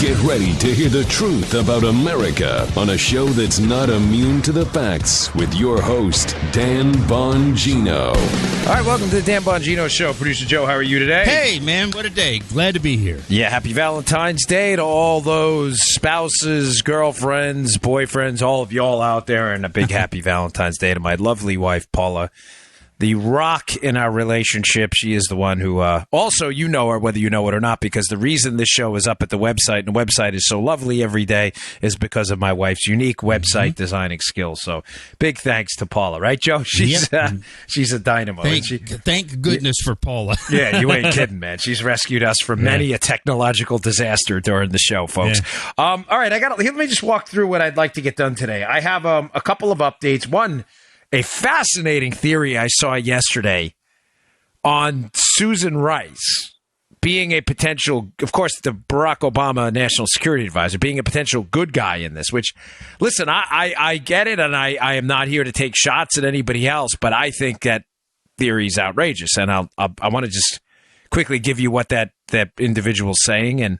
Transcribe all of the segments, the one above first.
Get ready to hear the truth about America on a show that's not immune to the facts with your host, Dan Bongino. All right, welcome to the Dan Bongino Show. Producer Joe, how are you today? Hey, man, what a day. Glad to be here. Yeah, happy Valentine's Day to all those spouses, girlfriends, boyfriends, all of y'all out there, and a big happy Valentine's Day to my lovely wife, Paula. The rock in our relationship. She is the one who also, you know her, whether you know it or not, because the reason this show is up at the website, and the website is so lovely every day, is because of my wife's unique website designing skills. So big thanks to Paula, right, Joe? She's a dynamo. Thank goodness for Paula. Yeah, you ain't kidding, man. She's rescued us from many a technological disaster during the show, folks. Yeah. All right, let me just walk through what I'd like to get done today. I have a couple of updates. One, a fascinating theory I saw yesterday on Susan Rice being a potential, of course, the Barack Obama National Security Advisor, being a potential good guy in this, which, listen, I get it, and I am not here to take shots at anybody else, but I think that theory is outrageous, and I want to just quickly give you what that individual's saying and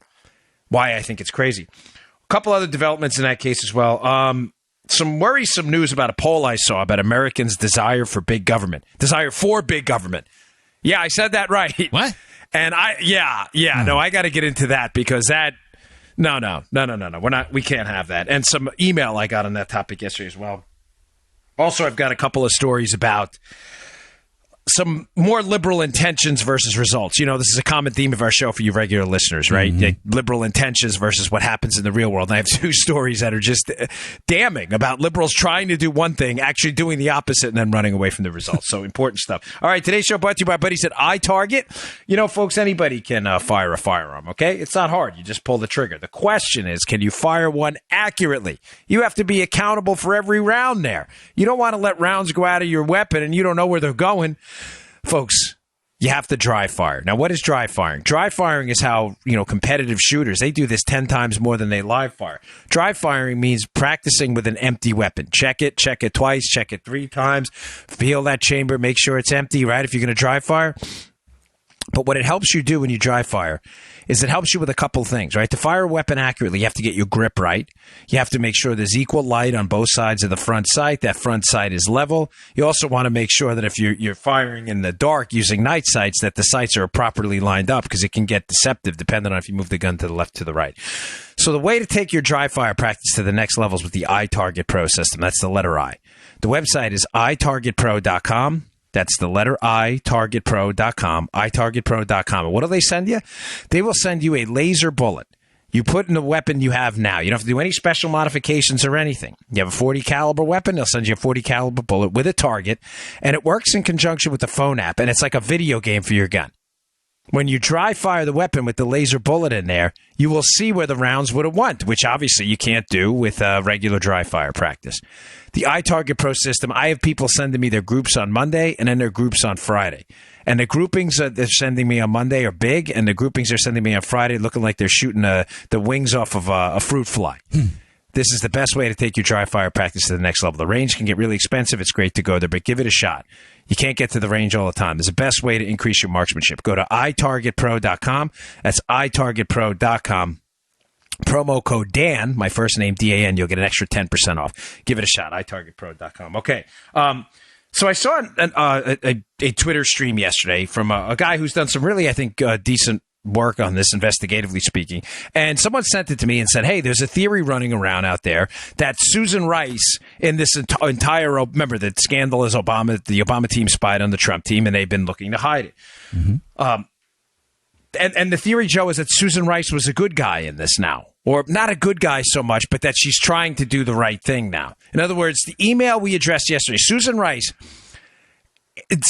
why I think it's crazy. A couple other developments in that case as well. Some worrisome news about a poll I saw about Americans' desire for big government. Yeah, I said that right. What? And no, I got to get into that because no. We can't have that. And some email I got on that topic yesterday as well. Also, I've got a couple of stories about some more liberal intentions versus results. You know, this is a common theme of our show for you regular listeners, right? Mm-hmm. Liberal intentions versus what happens in the real world. And I have two stories that are just damning about liberals trying to do one thing, actually doing the opposite, and then running away from the results. So important stuff. All right, today's show brought to you by buddies at iTarget. You know, folks, anybody can fire a firearm, okay? It's not hard. You just pull the trigger. The question is, can you fire one accurately? You have to be accountable for every round there. You don't want to let rounds go out of your weapon and you don't know where they're going. Folks, you have to dry fire. Now, what is dry firing? Dry firing is how, competitive shooters, they do this 10 times more than they live fire. Dry firing means practicing with an empty weapon. Check it twice, check it 3 times, feel that chamber, make sure it's empty, right, if you're going to dry fire. But what it helps you do when you dry fire is it helps you with a couple things, right? To fire a weapon accurately, you have to get your grip right. You have to make sure there's equal light on both sides of the front sight. That front sight is level. You also want to make sure that if you're firing in the dark using night sights, that the sights are properly lined up because it can get deceptive depending on if you move the gun to the left, to the right. So the way to take your dry fire practice to the next level is with the iTarget Pro system. That's the letter I. The website is itargetpro.com. That's the letter I, targetpro.com, itargetpro.com. And what do they send you? They will send you a laser bullet. You put in the weapon you have now. You don't have to do any special modifications or anything. You have a 40 caliber weapon, they'll send you a 40 caliber bullet with a target, and it works in conjunction with the phone app, and it's like a video game for your gun. When you dry fire the weapon with the laser bullet in there, you will see where the rounds would have went, which obviously you can't do with regular dry fire practice. The iTarget Pro system, I have people sending me their groups on Monday and then their groups on Friday. And the groupings that they're sending me on Monday are big, and the groupings they're sending me on Friday looking like they're shooting the wings off of a fruit fly. This is the best way to take your dry fire practice to the next level. The range can get really expensive. It's great to go there, but give it a shot. You can't get to the range all the time. There's the best way to increase your marksmanship. Go to itargetpro.com. That's itargetpro.com. Promo code Dan, my first name, D-A-N. You'll get an extra 10% off. Give it a shot, itargetpro.com. Okay. So I saw a Twitter stream yesterday from a guy who's done some really, I think, decent work on this, investigatively speaking. And someone sent it to me and said, hey, there's a theory running around out there that Susan Rice in this entire, remember, the scandal is the Obama team spied on the Trump team, and they've been looking to hide it. Mm-hmm. And the theory, Joe, is that Susan Rice was a good guy in this now. Or not a good guy so much, but that she's trying to do the right thing now. In other words, the email we addressed yesterday, Susan Rice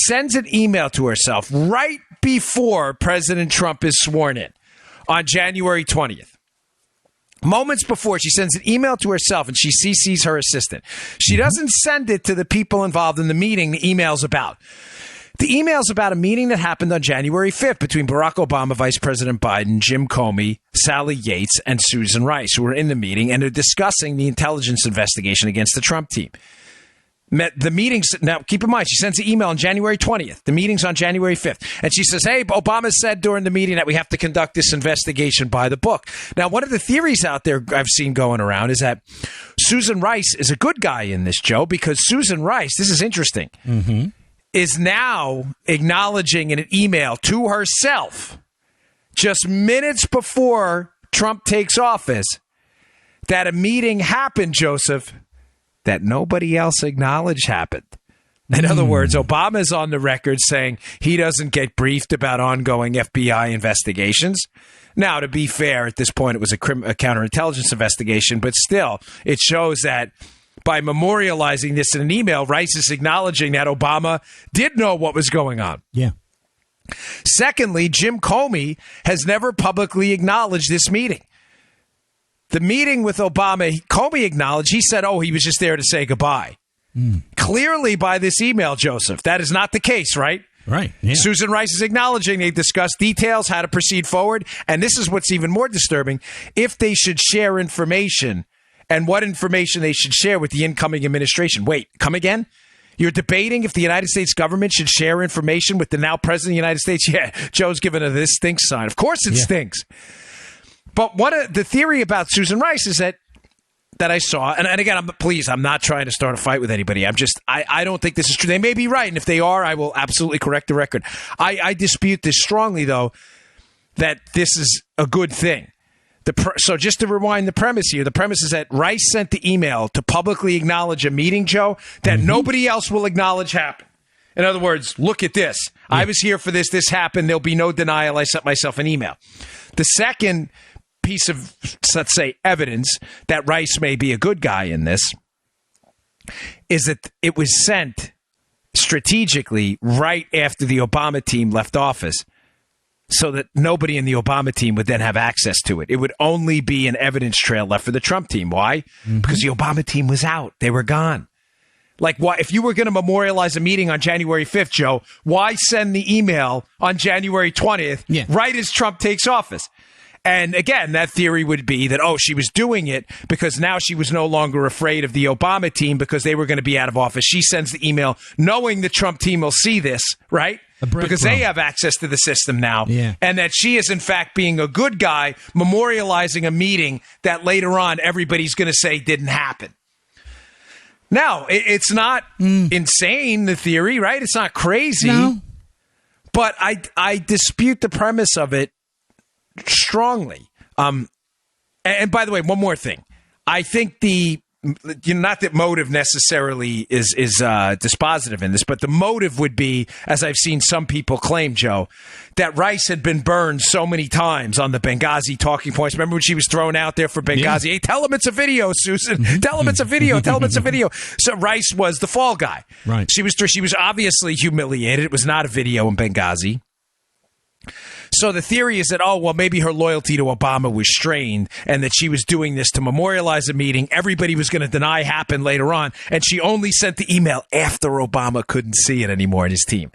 sends an email to herself right before President Trump is sworn in on January 20th. Moments before, she sends an email to herself and she CCs her assistant. She doesn't send it to the people involved in the meeting the email's about. The email's about a meeting that happened on January 5th between Barack Obama, Vice President Biden, Jim Comey, Sally Yates, and Susan Rice, who were in the meeting, and they're discussing the intelligence investigation against the Trump team. The meetings, now keep in mind, she sends an email on January 20th. The meeting's on January 5th. And she says, hey, Obama said during the meeting that we have to conduct this investigation by the book. Now, one of the theories out there I've seen going around is that Susan Rice is a good guy in this, Joe, because Susan Rice, this is interesting, is now acknowledging in an email to herself just minutes before Trump takes office that a meeting happened, Joseph, that nobody else acknowledged happened. In other words, Obama's on the record saying he doesn't get briefed about ongoing FBI investigations. Now, to be fair, at this point, it was a counterintelligence investigation, but still, it shows that by memorializing this in an email, Rice is acknowledging that Obama did know what was going on. Yeah. Secondly, Jim Comey has never publicly acknowledged this meeting. The meeting with Obama, Comey acknowledged, he said, he was just there to say goodbye. Clearly by this email, Joseph, that is not the case, right? Right. Yeah. Susan Rice is acknowledging they discussed details, how to proceed forward. And this is what's even more disturbing. If they should share information and what information they should share with the incoming administration. Wait, come again? You're debating if the United States government should share information with the now president of the United States? Yeah, Joe's giving a this stinks sign. Of course it stinks. But the theory about Susan Rice is that I saw, and again, I'm not trying to start a fight with anybody. I don't think this is true. They may be right, and if they are, I will absolutely correct the record. I dispute this strongly, though, that this is a good thing. So just to rewind the premise here, the premise is that Rice sent the email to publicly acknowledge a meeting, Joe, that nobody else will acknowledge happened. In other words, look at this. Yeah. I was here for this. This happened. There'll be no denial. I sent myself an email. The second piece of, let's say, evidence that Rice may be a good guy in this is that it was sent strategically right after the Obama team left office so that nobody in the Obama team would then have access to it. It would only be an evidence trail left for the Trump team. Why? Because the Obama team was out. They were gone. Like, why, if you were going to memorialize a meeting on January 5th, Joe, why send the email on January 20th right as Trump takes office? And again, that theory would be that, she was doing it because now she was no longer afraid of the Obama team because they were going to be out of office. She sends the email knowing the Trump team will see this, right? Because they have access to the system now. Yeah. And that she is, in fact, being a good guy, memorializing a meeting that later on everybody's going to say didn't happen. Now, it's not insane, the theory, right? It's not crazy. No. But I dispute the premise of it strongly. And by the way, one more thing. I think not that motive necessarily is dispositive in this, but the motive would be, as I've seen some people claim, Joe, that Rice had been burned so many times on the Benghazi talking points. Remember when she was thrown out there for Benghazi? Yeah. Hey, tell him it's a video, Susan. Tell him it's a video. Tell him it's a video. So Rice was the fall guy. Right. She was obviously humiliated. It was not a video in Benghazi. So the theory is that, maybe her loyalty to Obama was strained and that she was doing this to memorialize a meeting everybody was going to deny happened later on, and she only sent the email after Obama couldn't see it anymore in his team.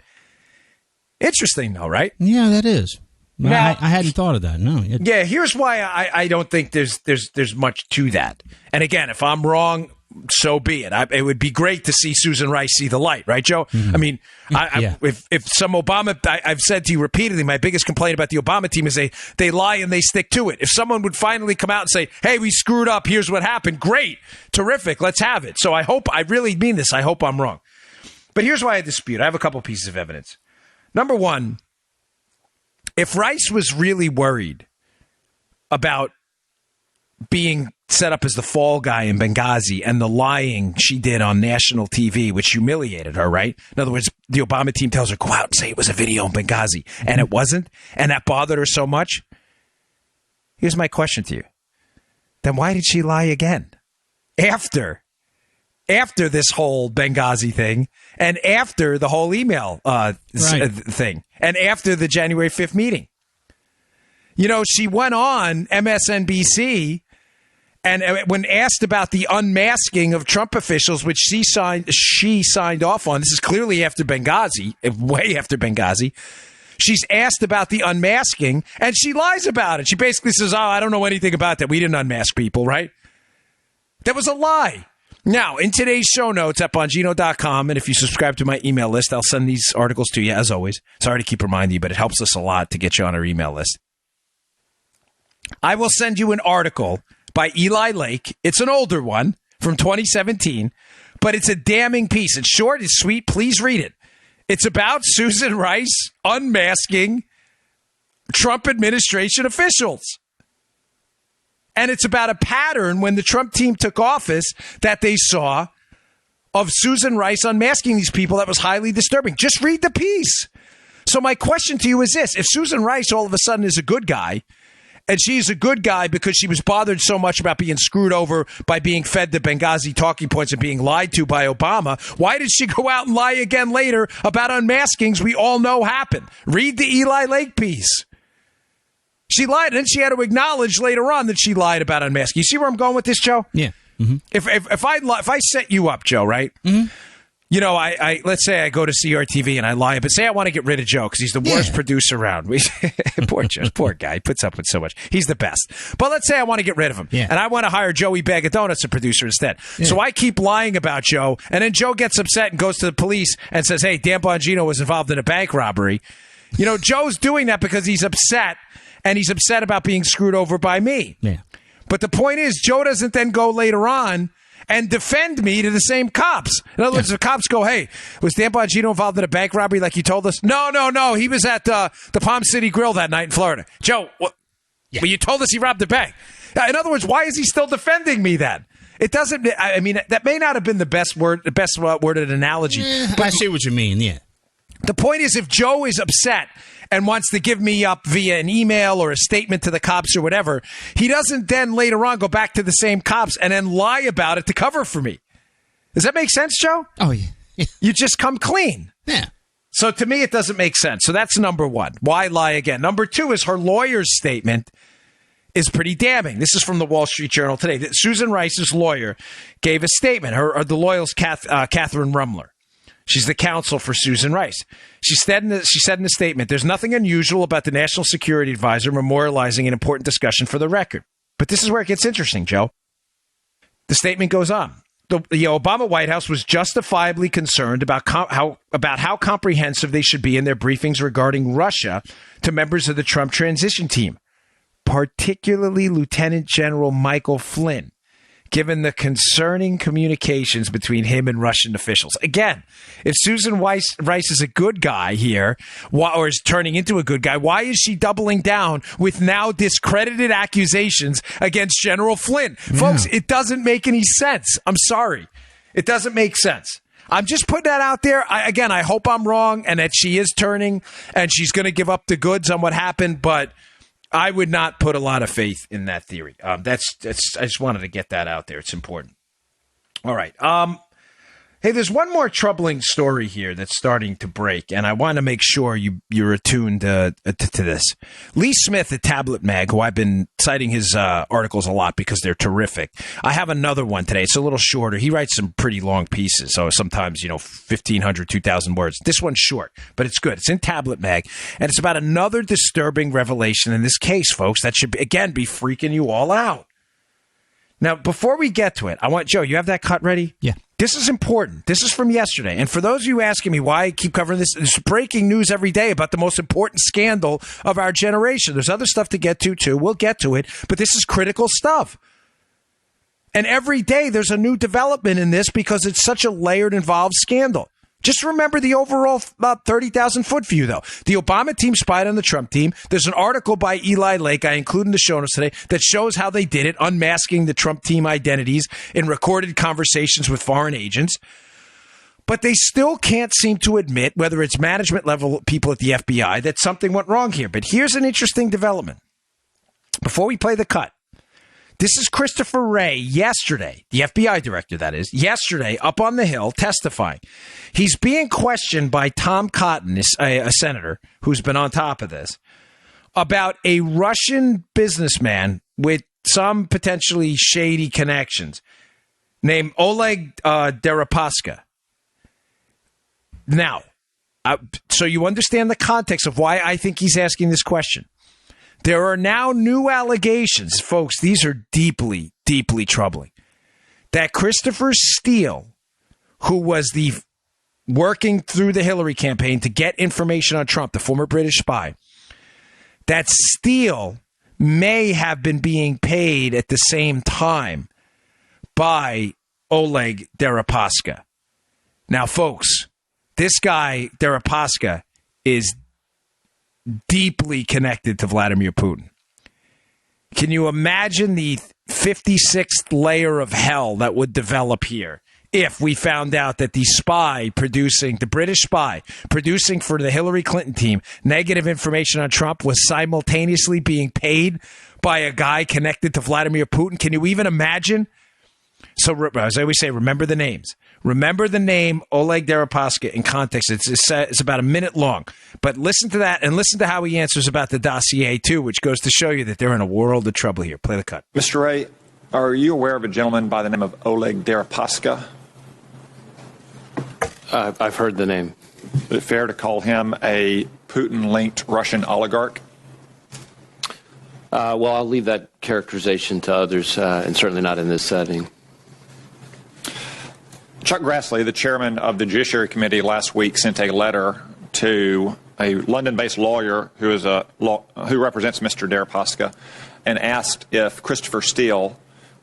Interesting, though, right? Yeah, that is. Now, I hadn't thought of that, no. Yeah, here's why I don't think there's much to that. And again, if I'm wrong, so be it. It would be great to see Susan Rice see the light, right, Joe? I mean, if some Obama, I've said to you repeatedly, my biggest complaint about the Obama team is they lie and they stick to it. If someone would finally come out and say, hey, we screwed up, here's what happened, great, terrific, let's have it. So I really mean this. I hope I'm wrong. But here's why I dispute. I have a couple pieces of evidence. Number one, if Rice was really worried about being set up as the fall guy in Benghazi and the lying she did on national TV, which humiliated her, right? In other words, the Obama team tells her, go out and say it was a video in Benghazi, and it wasn't, and that bothered her so much. Here's my question to you. Then why did she lie again? After this whole Benghazi thing, and after the whole email thing, and after the January 5th meeting. You know, she went on MSNBC, and when asked about the unmasking of Trump officials, which she signed off on, this is clearly after Benghazi, way after Benghazi, she's asked about the unmasking, and she lies about it. She basically says, I don't know anything about that. We didn't unmask people, right? That was a lie. Now, in today's show notes at Bongino.com, and if you subscribe to my email list, I'll send these articles to you, as always. Sorry to keep reminding you, but it helps us a lot to get you on our email list. I will send you an article by Eli Lake. It's an older one from 2017, but it's a damning piece. It's short, it's sweet. Please read it. It's about Susan Rice unmasking Trump administration officials. And it's about a pattern when the Trump team took office that they saw of Susan Rice unmasking these people that was highly disturbing. Just read the piece. So my question to you is this. If Susan Rice all of a sudden is a good guy, and she's a good guy because she was bothered so much about being screwed over by being fed the Benghazi talking points and being lied to by Obama, why did she go out and lie again later about unmaskings we all know happened? Read the Eli Lake piece. She lied, and she had to acknowledge later on that she lied about unmasking. You see where I'm going with this, Joe? Yeah. Mm-hmm. If I set you up, Joe, right? Mm-hmm. You know, I let's say I go to CRTV and I lie, but say I want to get rid of Joe because he's the worst producer around. Poor Joe, poor guy. He puts up with so much. He's the best. But let's say I want to get rid of him, and I want to hire Joey Bag of Donuts, a producer, instead. Yeah. So I keep lying about Joe, and then Joe gets upset and goes to the police and says, hey, Dan Bongino was involved in a bank robbery. You know, Joe's doing that because he's upset. And he's upset about being screwed over by me. Yeah. But the point is, Joe doesn't then go later on and defend me to the same cops. In other words, the cops go, hey, was Dan Bongino involved in a bank robbery like you told us? No. He was at the Palm City Grill that night in Florida. Joe, well, you told us he robbed a bank. In other words, why is he still defending me then? It doesn't, I mean, that may not have been the best worded analogy. But I see what you mean, yeah. The point is, if Joe is upset and wants to give me up via an email or a statement to the cops or whatever, he doesn't then later on go back to the same cops and then lie about it to cover for me. Does that make sense, Joe? Oh, yeah. You just come clean. Yeah. So to me, it doesn't make sense. So that's number one. Why lie again? Number two is her lawyer's statement is pretty damning. This is from the Wall Street Journal today. Susan Rice's lawyer gave a statement. The lawyer's Catherine Rumler. She's the counsel for Susan Rice. She said in the statement, there's nothing unusual about the National Security Advisor memorializing an important discussion for the record. But this is where it gets interesting, Joe. The statement goes on. The Obama White House was justifiably concerned about how comprehensive they should be in their briefings regarding Russia to members of the Trump transition team, particularly Lieutenant General Michael Flynn, given the concerning communications between him and Russian officials. Again, if Susan Rice is a good guy here, or is turning into a good guy, why is she doubling down with now discredited accusations against General Flynn? Yeah. Folks, it doesn't make any sense. I'm sorry. It doesn't make sense. I'm just putting that out there. I hope I'm wrong and that she is turning and she's going to give up the goods on what happened, but I would not put a lot of faith in that theory. I just wanted to get that out there. It's important. All right. Hey, there's one more troubling story here that's starting to break, and I want to make sure you're attuned to this. Lee Smith at Tablet Mag, who I've been citing his articles a lot because they're terrific. I have another one today. It's a little shorter. He writes some pretty long pieces, so sometimes, 1,500, 2,000 words. This one's short, but it's good. It's in Tablet Mag, and it's about another disturbing revelation in this case, folks, that should, again, be freaking you all out. Now, before we get to it, I want, Joe, you have that cut ready? Yeah. This is important. This is from yesterday. And for those of you asking me why I keep covering this, there's breaking news every day about the most important scandal of our generation. There's other stuff to get to, too. We'll get to it. But this is critical stuff. And every day there's a new development in this because it's such a layered, involved scandal. Just remember the overall 30,000-foot view, though. The Obama team spied on the Trump team. There's an article by Eli Lake I include in the show notes today that shows how they did it, unmasking the Trump team identities in recorded conversations with foreign agents. But they still can't seem to admit, whether it's management level people at the FBI, that something went wrong here. But here's an interesting development. Before we play the cut, this is Christopher Wray yesterday, the FBI director, that is, yesterday up on the Hill testifying. He's being questioned by Tom Cotton, a senator who's been on top of this, about a Russian businessman with some potentially shady connections named Oleg Deripaska. Now, so you understand the context of why I think he's asking this question. There are now new allegations. Folks, these are deeply, deeply troubling. that Christopher Steele, who was the working through the Hillary campaign to get information on Trump, the former British spy, that Steele may have been being paid at the same time by Oleg Deripaska. Now, folks, this guy, Deripaska, is deeply connected to Vladimir Putin. Can you imagine the 56th layer of hell that would develop here if we found out that the British spy producing for the Hillary Clinton team negative information on Trump was simultaneously being paid by a guy connected to Vladimir Putin? Can you even imagine? So, as I always say, remember the names. Remember the name Oleg Deripaska in context. It's about a minute long. But listen to that and listen to how he answers about the dossier, too, which goes to show you that they're in a world of trouble here. Play the cut. Mr. Wray, are you aware of a gentleman by the name of Oleg Deripaska? I've heard the name. Is it fair to call him a Putin-linked Russian oligarch? Well, I'll leave that characterization to others, and certainly not in this setting. Chuck Grassley, the chairman of the Judiciary Committee, last week sent a letter to a London-based lawyer who represents Mr. Deripaska and asked if Christopher Steele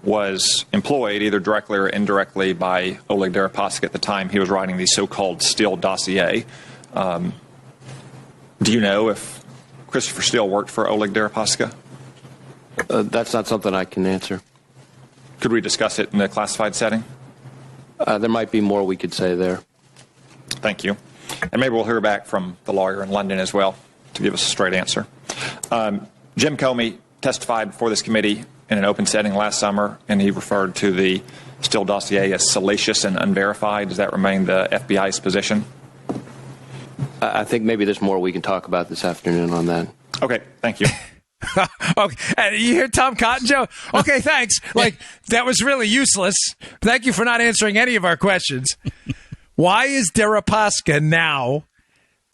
was employed either directly or indirectly by Oleg Deripaska at the time he was writing the so-called Steele dossier. Do you know if Christopher Steele worked for Oleg Deripaska? That's not something I can answer. Could we discuss it in a classified setting? There might be more we could say there. Thank you. And maybe we'll hear back from the lawyer in London as well to give us a straight answer. Jim Comey testified before this committee in an open setting last summer, and he referred to the Steele dossier as salacious and unverified. Does that remain the FBI's position? I think maybe there's more we can talk about this afternoon on that. Okay, thank you. Okay, and you hear Tom Cotton, Joe? Okay, thanks. Like, that was really useless. Thank you for not answering any of our questions. Why is Deripaska now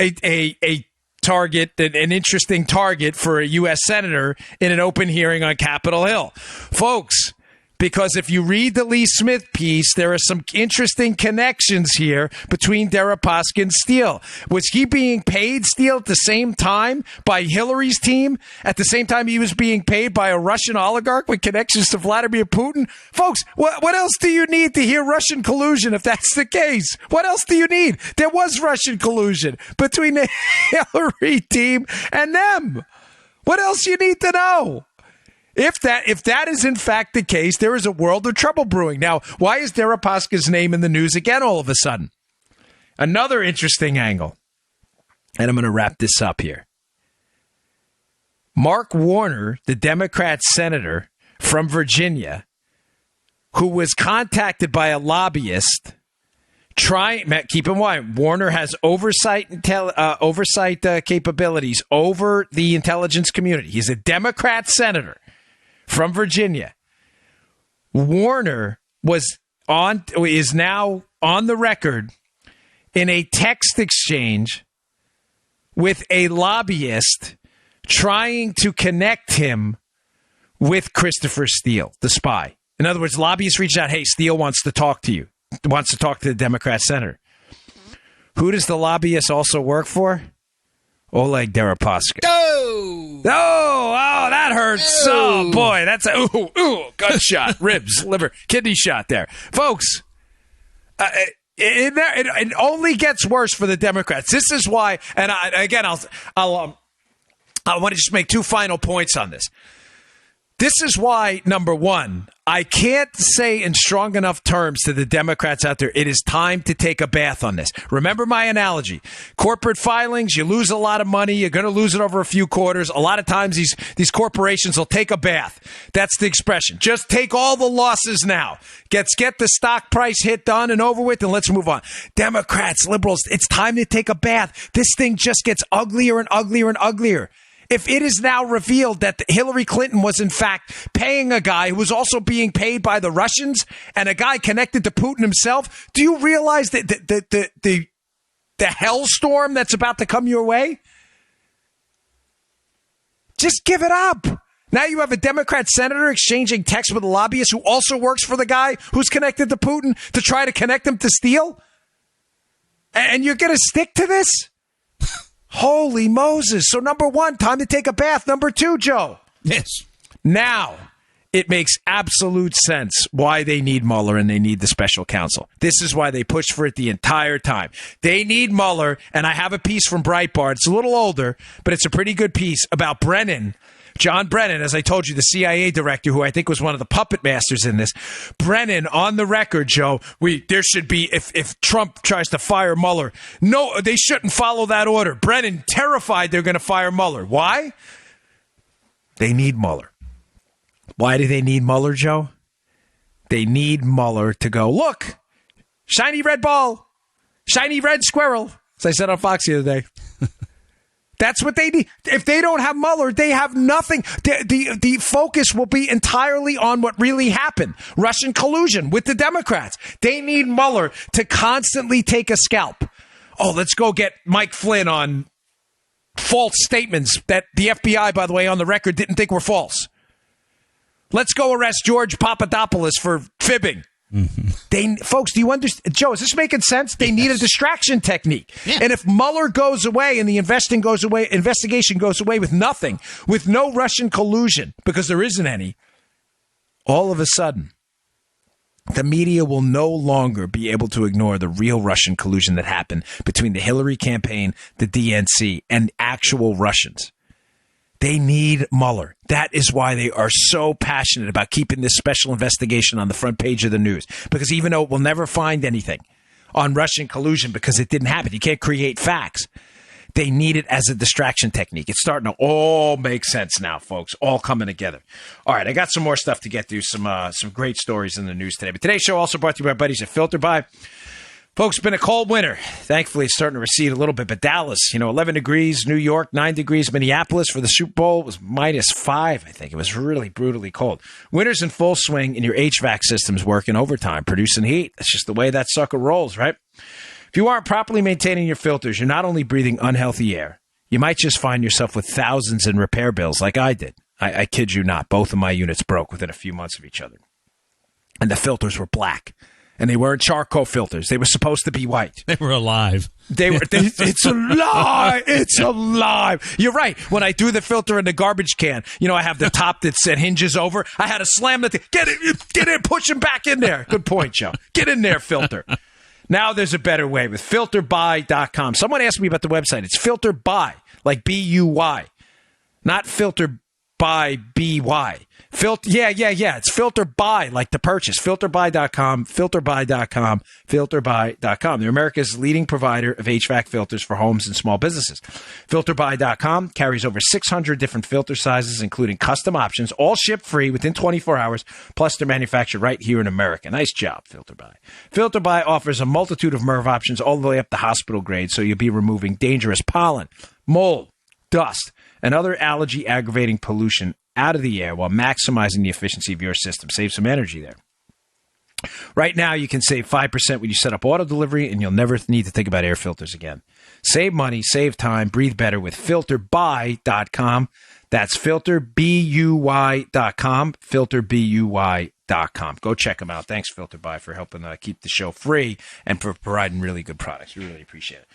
a target, an interesting target for a U.S. senator in an open hearing on Capitol Hill? Folks, because if you read the Lee Smith piece, there are some interesting connections here between Deripaska and Steele. Was he being paid, Steele, at the same time by Hillary's team? At the same time he was being paid by a Russian oligarch with connections to Vladimir Putin? Folks, what else do you need to hear Russian collusion if that's the case? What else do you need? There was Russian collusion between the Hillary team and them. What else do you need to know? If that is in fact the case, there is a world of trouble brewing. Now, why is Deripaska's name in the news again all of a sudden? Another interesting angle. And I'm going to wrap this up here. Mark Warner, the Democrat senator from Virginia, who was contacted by a lobbyist, keep in mind, Warner has oversight capabilities over the intelligence community. He's a Democrat senator from Virginia. Warner is now on the record in a text exchange with a lobbyist trying to connect him with Christopher Steele, the spy. In other words, lobbyists reached out, hey, Steele wants to talk to you, wants to talk to the Democrat senator. Who does the lobbyist also work for? Oleg Deripaska. Oh, that hurts. Oh, boy, that's a gunshot, ribs, liver, kidney shot there. Folks, it only gets worse for the Democrats. This is why, and I want to just make two final points on this. This is why, number one, I can't say in strong enough terms to the Democrats out there, it is time to take a bath on this. Remember my analogy. Corporate filings, you lose a lot of money. You're going to lose it over a few quarters. A lot of times these corporations will take a bath. That's the expression. Just take all the losses now. Get the stock price hit done and over with, and let's move on. Democrats, liberals, it's time to take a bath. This thing just gets uglier and uglier and uglier. If it is now revealed that Hillary Clinton was in fact paying a guy who was also being paid by the Russians and a guy connected to Putin himself, do you realize that the hellstorm that's about to come your way? Just give it up. Now you have a Democrat senator exchanging texts with a lobbyist who also works for the guy who's connected to Putin to try to connect him to steal? And you're going to stick to this? Holy Moses. So number one, time to take a bath. Number two, Joe. Yes. Now, it makes absolute sense why they need Mueller and they need the special counsel. This is why they pushed for it the entire time. They need Mueller, and I have a piece from Breitbart. It's a little older, but it's a pretty good piece about Brennan. John Brennan, as I told you, the CIA director, who I think was one of the puppet masters in this. Brennan, on the record, Joe, there should be, if Trump tries to fire Mueller, no, they shouldn't follow that order. Brennan, terrified they're going to fire Mueller. Why? They need Mueller. Why do they need Mueller, Joe? They need Mueller to go, look, shiny red ball, shiny red squirrel, as I said on Fox the other day. That's what they need. If they don't have Mueller, they have nothing. The focus will be entirely on what really happened. Russian collusion with the Democrats. They need Mueller to constantly take a scalp. Oh, let's go get Mike Flynn on false statements that the FBI, by the way, on the record, didn't think were false. Let's go arrest George Papadopoulos for fibbing. Mm-hmm. Folks, do you understand? Joe, is this making sense? They need a distraction technique. Yeah. And if Mueller goes away and the investigation goes away with nothing, with no Russian collusion, because there isn't any, all of a sudden, the media will no longer be able to ignore the real Russian collusion that happened between the Hillary campaign, the DNC, and actual Russians. They need Mueller. That is why they are so passionate about keeping this special investigation on the front page of the news. Because even though it will never find anything on Russian collusion because it didn't happen, you can't create facts. They need it as a distraction technique. It's starting to all make sense now, folks. All coming together. All right, I got some more stuff to get through. Some great stories in the news today. But today's show also brought to you by our buddies at Filter By. Folks, it's been a cold winter. Thankfully, it's starting to recede a little bit. But Dallas, 11 degrees. New York, 9 degrees. Minneapolis for the Super Bowl was -5, I think. It was really brutally cold. Winter's in full swing, and your HVAC system's working overtime, producing heat. That's just the way that sucker rolls, right? If you aren't properly maintaining your filters, you're not only breathing unhealthy air, you might just find yourself with thousands in repair bills like I did. I kid you not. Both of my units broke within a few months of each other. And the filters were black. And they weren't charcoal filters. They were supposed to be white. They were alive. It's alive. It's alive. You're right. When I threw the filter in the garbage can, I have the top that hinges over. I had to slam the thing. Get in, push him back in there. Good point, Joe. Get in there, filter. Now there's a better way with filterby.com. Someone asked me about the website. It's filterby, like B-U-Y, not filter by B-Y. Yeah. It's filter by, like the purchase. Filterby.com, filterby.com, filterby.com. They're America's leading provider of HVAC filters for homes and small businesses. Filterby.com carries over 600 different filter sizes, including custom options, all shipped free within 24 hours, plus they're manufactured right here in America. Nice job, Filterby. Filterby offers a multitude of MERV options all the way up to hospital grade, so you'll be removing dangerous pollen, mold, dust, and other allergy-aggravating pollution out of the air while maximizing the efficiency of your system. Save some energy there. Right now, you can save 5% when you set up auto delivery, and you'll never need to think about air filters again. Save money, save time, breathe better with filterby.com. That's filterbuy.com, filterbuy.com. Go check them out. Thanks, Filterby, for helping keep the show free and for providing really good products. We really appreciate it.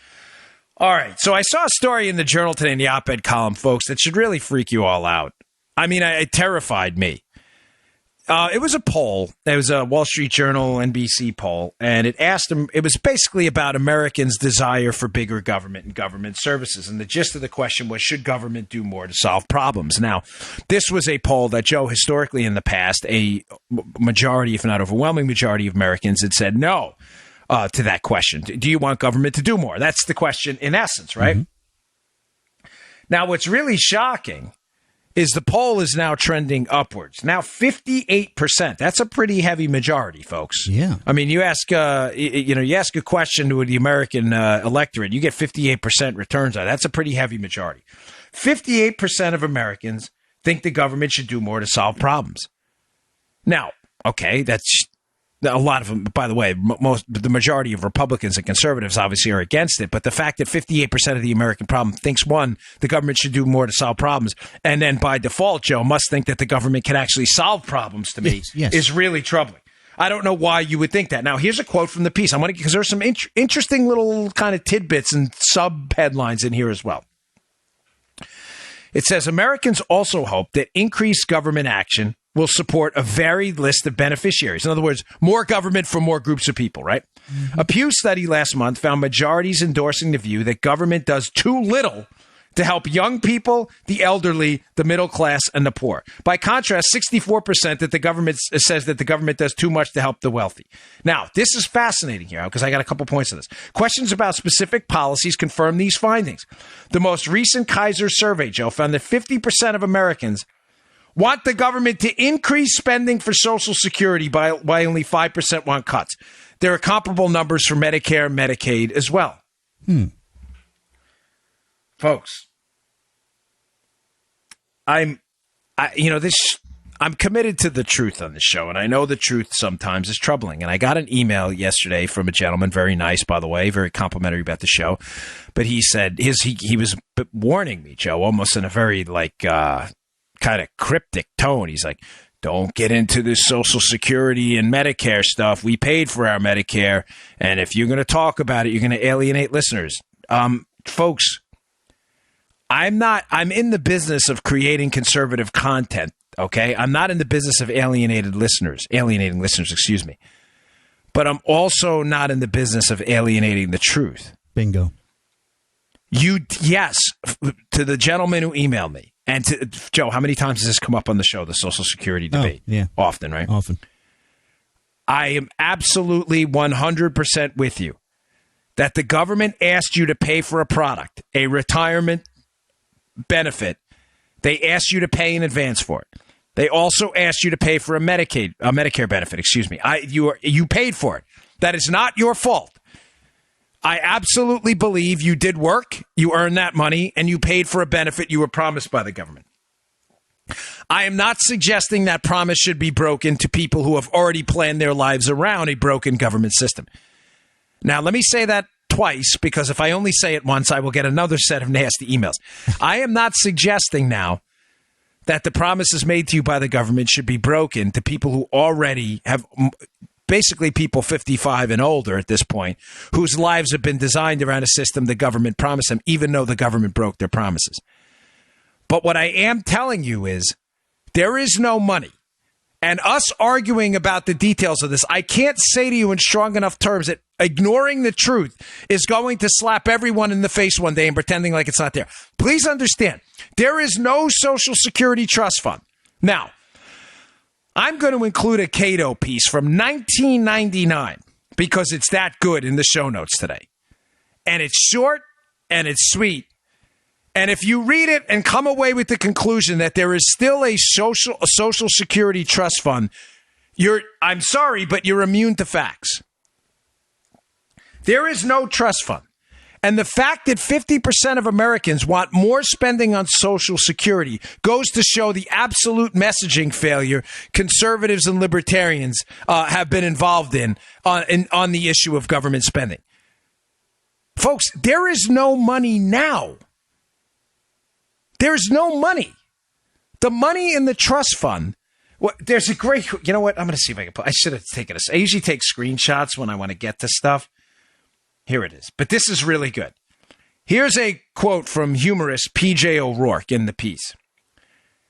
All right, so I saw a story in the Journal today in the op-ed column, folks, that should really freak you all out. I mean, it terrified me. It was a poll. It was a Wall Street Journal, NBC poll, and it asked them. It was basically about Americans' desire for bigger government and government services. And the gist of the question was, should government do more to solve problems? Now, this was a poll that, Joe, historically in the past, a majority, if not overwhelming majority of Americans had said no to that question. Do you want government to do more? That's the question in essence, right? Mm-hmm. Now, what's really shocking is the poll is now trending upwards. Now, 58%. That's a pretty heavy majority, folks. Yeah. I mean, you ask, you ask a question to the American electorate, you get 58% returns on it. That's a pretty heavy majority. 58% of Americans think the government should do more to solve problems. Now, okay, that's a lot of them, by the way, the majority of Republicans and conservatives obviously are against it. But the fact that 58% of the American problem thinks, one, the government should do more to solve problems, and then by default, Joe, must think that the government can actually solve problems to me is really troubling. I don't know why you would think that. Now, here's a quote from the piece. Because there's some interesting little kind of tidbits and sub-headlines in here as well. It says, Americans also hope that increased government action will support a varied list of beneficiaries. In other words, more government for more groups of people, right? Mm-hmm. A Pew study last month found majorities endorsing the view that government does too little to help young people, the elderly, the middle class, and the poor. By contrast, 64% that the government says that the government does too much to help the wealthy. Now, this is fascinating here because I got a couple points on this. Questions about specific policies confirm these findings. The most recent Kaiser survey, Joe, found that 50% of Americans want the government to increase spending for Social Security while only 5% want cuts. There are comparable numbers for Medicare and Medicaid as well. Folks, I'm committed to the truth on this show, and I know the truth sometimes is troubling. And I got an email yesterday from a gentleman, very nice, by the way, very complimentary about the show. But he said he was warning me, Joe, almost in a very kind of cryptic tone. He's like, don't get into this Social Security and Medicare stuff. We paid for our Medicare. And if you're going to talk about it, you're going to alienate listeners. Folks, I'm in the business of creating conservative content. Okay. I'm not in the business of alienating listeners, excuse me. But I'm also not in the business of alienating the truth. Bingo. Yes, to the gentleman who emailed me. And to Joe, how many times has this come up on the show, the Social Security debate? Yeah. Often, right? Often. I am absolutely 100% with you that the government asked you to pay for a product, a retirement benefit. They asked you to pay in advance for it. They also asked you to pay for a Medicare benefit, excuse me. You paid for it. That is not your fault. I absolutely believe you did work, you earned that money, and you paid for a benefit you were promised by the government. I am not suggesting that promise should be broken to people who have already planned their lives around a broken government system. Now, let me say that twice, because if I only say it once, I will get another set of nasty emails. I am not suggesting now that the promises made to you by the government should be broken to people who already have, basically people 55 and older at this point, whose lives have been designed around a system the government promised them, even though the government broke their promises. But what I am telling you is there is no money. And us arguing about the details of this, I can't say to you in strong enough terms that ignoring the truth is going to slap everyone in the face one day and pretending like it's not there. Please understand, there is no Social Security trust fund. Now, I'm going to include a Cato piece from 1999 because it's that good in the show notes today. And it's short and it's sweet. And if you read it and come away with the conclusion that there is still a social security trust fund, I'm sorry, but you're immune to facts. There is no trust fund. And the fact that 50% of Americans want more spending on Social Security goes to show the absolute messaging failure conservatives and libertarians have been involved in on the issue of government spending. Folks, there is no money now. There's no money. The money in the trust fund, there's a great, you know what? I'm going to see if I can I should have taken this. I usually take screenshots when I want to get to stuff. Here it is. But this is really good. Here's a quote from humorist P.J. O'Rourke in the piece.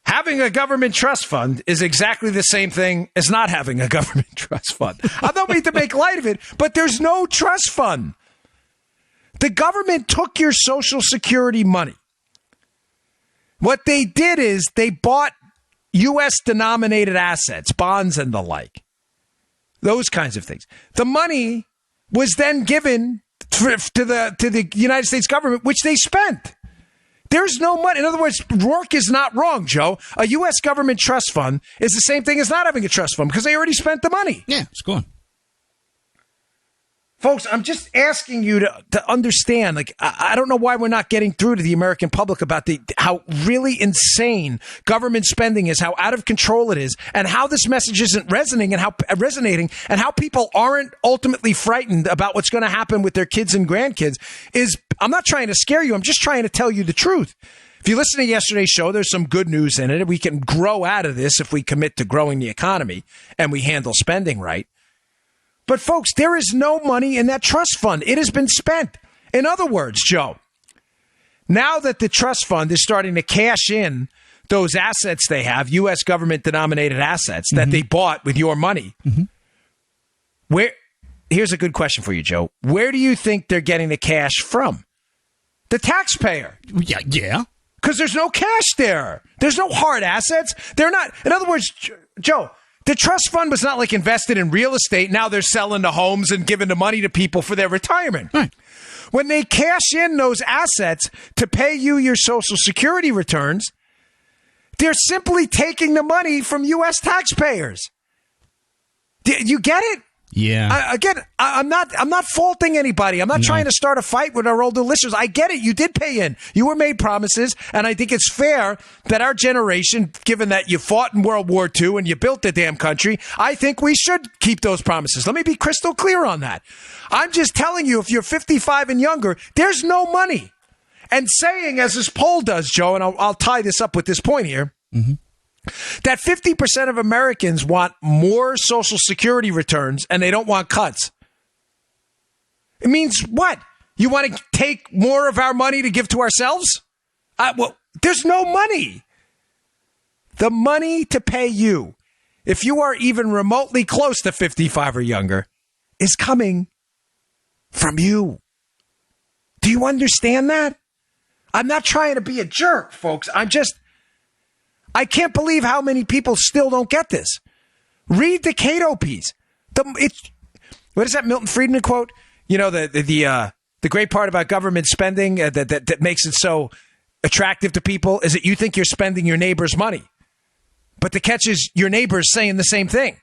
Having a government trust fund is exactly the same thing as not having a government trust fund. I don't mean to make light of it, but there's no trust fund. The government took your Social Security money. What they did is they bought U.S. denominated assets, bonds and the like. Those kinds of things. The money was then given to the United States government, which they spent. There's no money. In other words, Rourke is not wrong, Joe. A U.S. government trust fund is the same thing as not having a trust fund because they already spent the money. Yeah, it's gone. Folks, I'm just asking you to understand. Like, I don't know why we're not getting through to the American public about how really insane government spending is, how out of control it is, and how this message isn't resonating, and how people aren't ultimately frightened about what's going to happen with their kids and grandkids. I'm not trying to scare you. I'm just trying to tell you the truth. If you listen to yesterday's show, there's some good news in it. We can grow out of this if we commit to growing the economy and we handle spending right. But, folks, there is no money in that trust fund. It has been spent. In other words, Joe, now that the trust fund is starting to cash in those assets they have, U.S. government-denominated assets that they bought with your money, here's a good question for you, Joe. Where do you think they're getting the cash from? The taxpayer. Yeah. Because there's no cash there. There's no hard assets. They're not. In other words, Joe, the trust fund was not like invested in real estate. Now they're selling the homes and giving the money to people for their retirement. Right. When they cash in those assets to pay you your Social Security returns, they're simply taking the money from U.S. taxpayers. You get it? Yeah. I'm not faulting anybody. I'm not trying to start a fight with our older listeners. I get it. You did pay in. You were made promises. And I think it's fair that our generation, given that you fought in World War II and you built the damn country, I think we should keep those promises. Let me be crystal clear on that. I'm just telling you, if you're 55 and younger, there's no money. And saying, as this poll does, Joe, and I'll tie this up with this point here, that 50% of Americans want more Social Security returns and they don't want cuts. It means what? You want to take more of our money to give to ourselves? Well, there's no money. The money to pay you, if you are even remotely close to 55 or younger, is coming from you. Do you understand that? I'm not trying to be a jerk, folks. I can't believe how many people still don't get this. Read the Cato piece. What is that Milton Friedman quote? You know, the great part about government spending that makes it so attractive to people is that you think you're spending your neighbor's money. But the catch is your neighbor's saying the same thing.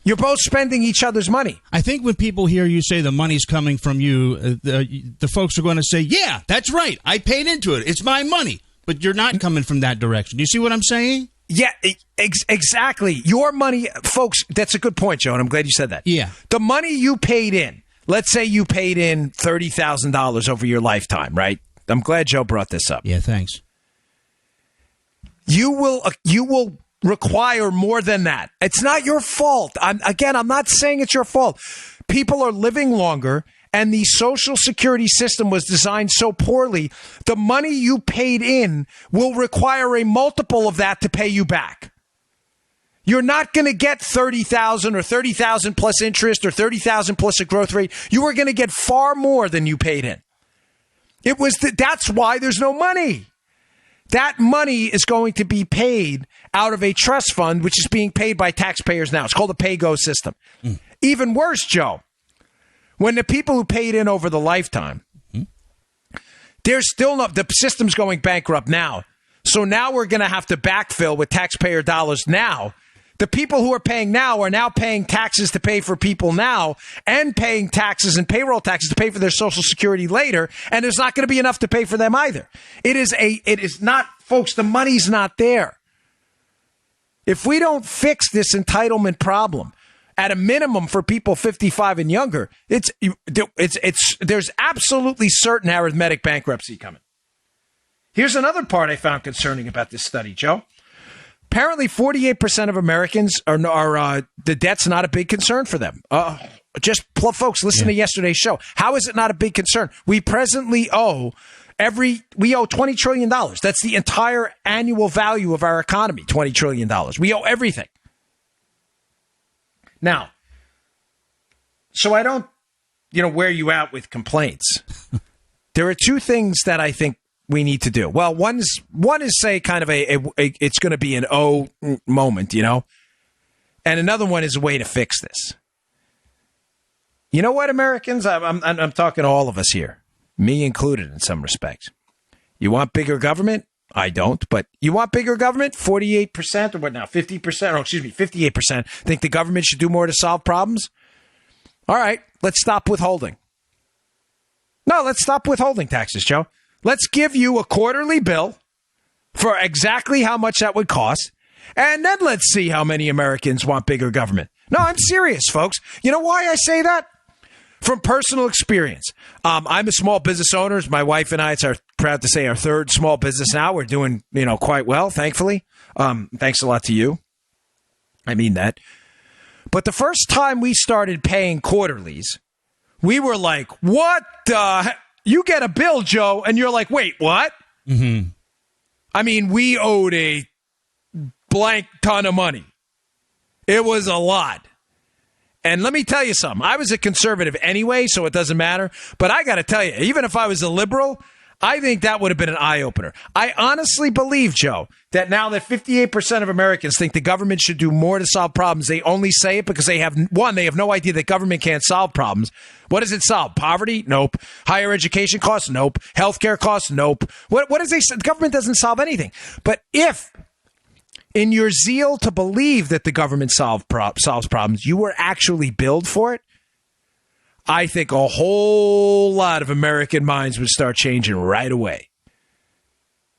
You're both spending each other's money. I think when people hear you say the money's coming from you, the folks are going to say, yeah, that's right. I paid into it. It's my money. But you're not coming from that direction. You see what I'm saying? Yeah, exactly. Your money, folks, that's a good point, Joe, and I'm glad you said that. Yeah. The money you paid in, let's say you paid in $30,000 over your lifetime, right? I'm glad Joe brought this up. Yeah, thanks. You will require more than that. It's not your fault. I'm not saying it's your fault. People are living longer. And the Social Security system was designed so poorly, the money you paid in will require a multiple of that to pay you back. You're not going to get $30,000 or $30,000 plus interest or $30,000 plus a growth rate. You are going to get far more than you paid in. That's why there's no money. That money is going to be paid out of a trust fund, which is being paid by taxpayers now. It's called a pay-go system. Even worse, Joe. When the people who paid in over the lifetime, there's still the system's going bankrupt now. So now we're going to have to backfill with taxpayer dollars now. The people who are paying now are now paying taxes to pay for people now and paying taxes and payroll taxes to pay for their Social Security later. And there's not going to be enough to pay for them either. It is not, folks, the money's not there. If we don't fix this entitlement problem, at a minimum for people 55 and younger, there's absolutely certain arithmetic bankruptcy coming. Here's another part I found concerning about this study, Joe. Apparently, 48% of Americans are the debt's not a big concern for them. Folks, listen to yesterday's show. How is it not a big concern? We presently owe $20 trillion. That's the entire annual value of our economy, $20 trillion. We owe everything. Now, so I don't, wear you out with complaints. There are two things that I think we need to do. Well, one is say kind of it's going to be an moment, and another one is a way to fix this. You know what, Americans? I'm talking to all of us here, me included in some respects. You want bigger government? I don't, but you want bigger government? 48% or what now? 50%, or excuse me, 58% think the government should do more to solve problems? All right, let's stop withholding. No, let's stop withholding taxes, Joe. Let's give you a quarterly bill for exactly how much that would cost, and then let's see how many Americans want bigger government. No, I'm serious, folks. You know why I say that? From personal experience. I'm a small business owner. My wife and I, proud to say, our third small business now. We're doing, quite well, thankfully. Thanks a lot to you. I mean that. But the first time we started paying quarterlies, we were like, what the? You get a bill, Joe, and you're like, wait, what? Mm-hmm. I mean, we owed a blank ton of money. It was a lot. And let me tell you something. I was a conservative anyway, so it doesn't matter. But I got to tell you, even if I was a liberal, I think that would have been an eye-opener. I honestly believe, Joe, that now that 58% of Americans think the government should do more to solve problems, they only say it because they have no idea that government can't solve problems. What does it solve? Poverty? Nope. Higher education costs? Nope. Healthcare costs? Nope. What does they say? The government doesn't solve anything. But if, in your zeal to believe that the government solves problems, you were actually billed for it, I think a whole lot of American minds would start changing right away.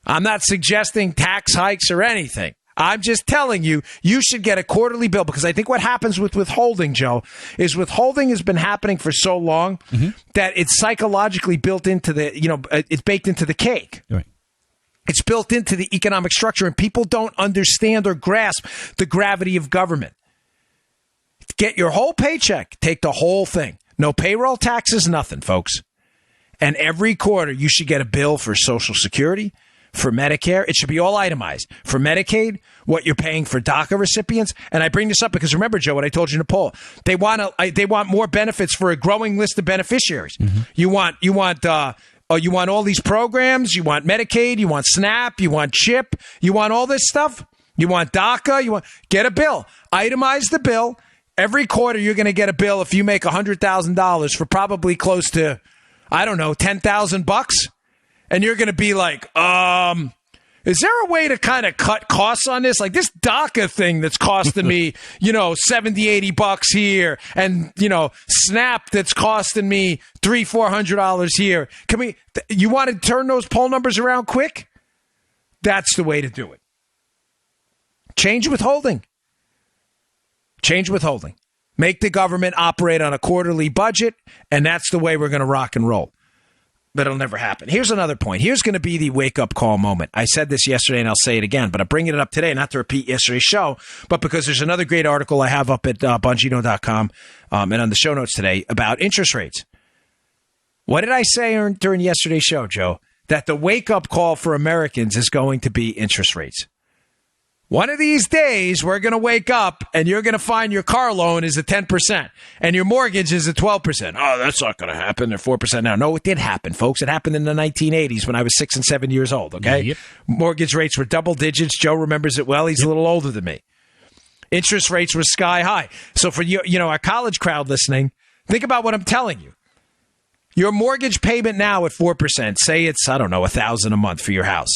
I'm not suggesting tax hikes or anything. I'm just telling you, you should get a quarterly bill, because I think what happens with withholding, Joe, is withholding has been happening for so long that it's psychologically built into it's baked into the cake. Right. It's built into the economic structure, and people don't understand or grasp the gravity of government. Get your whole paycheck. Take the whole thing. No payroll taxes, nothing, folks. And every quarter, you should get a bill for Social Security, for Medicare. It should be all itemized. For Medicaid, what you're paying for DACA recipients. And I bring this up because remember, Joe, what I told you in the poll. They want more benefits for a growing list of beneficiaries. Mm-hmm. You want all these programs. You want Medicaid. You want SNAP. You want CHIP. You want all this stuff. You want DACA. Get a bill. Itemize the bill. Every quarter, you're going to get a bill if you make $100,000 for probably close to, I don't know, $10,000. And you're going to be like, is there a way to kind of cut costs on this? Like this DACA thing that's costing me, $70-$80 here, and, SNAP that's costing me $300-$400 here. You want to turn those poll numbers around quick? That's the way to do it. Change withholding. Change withholding. Make the government operate on a quarterly budget, and that's the way we're going to rock and roll. But it'll never happen. Here's another point. Here's going to be the wake-up call moment. I said this yesterday, and I'll say it again, but I'm bringing it up today, not to repeat yesterday's show, but because there's another great article I have up at Bongino.com and on the show notes today about interest rates. What did I say during yesterday's show, Joe? That the wake-up call for Americans is going to be interest rates. One of these days, we're going to wake up and you're going to find your car loan is at 10% and your mortgage is at 12%. Oh, that's not going to happen. They're 4% now. No, it did happen, folks. It happened in the 1980s when I was 6 and 7 years old, okay? Yep. Mortgage rates were double digits. Joe remembers it well. He's a little older than me. Interest rates were sky high. So for our college crowd listening, think about what I'm telling you. Your mortgage payment now at 4%, say it's, I don't know, $1,000 a month for your house.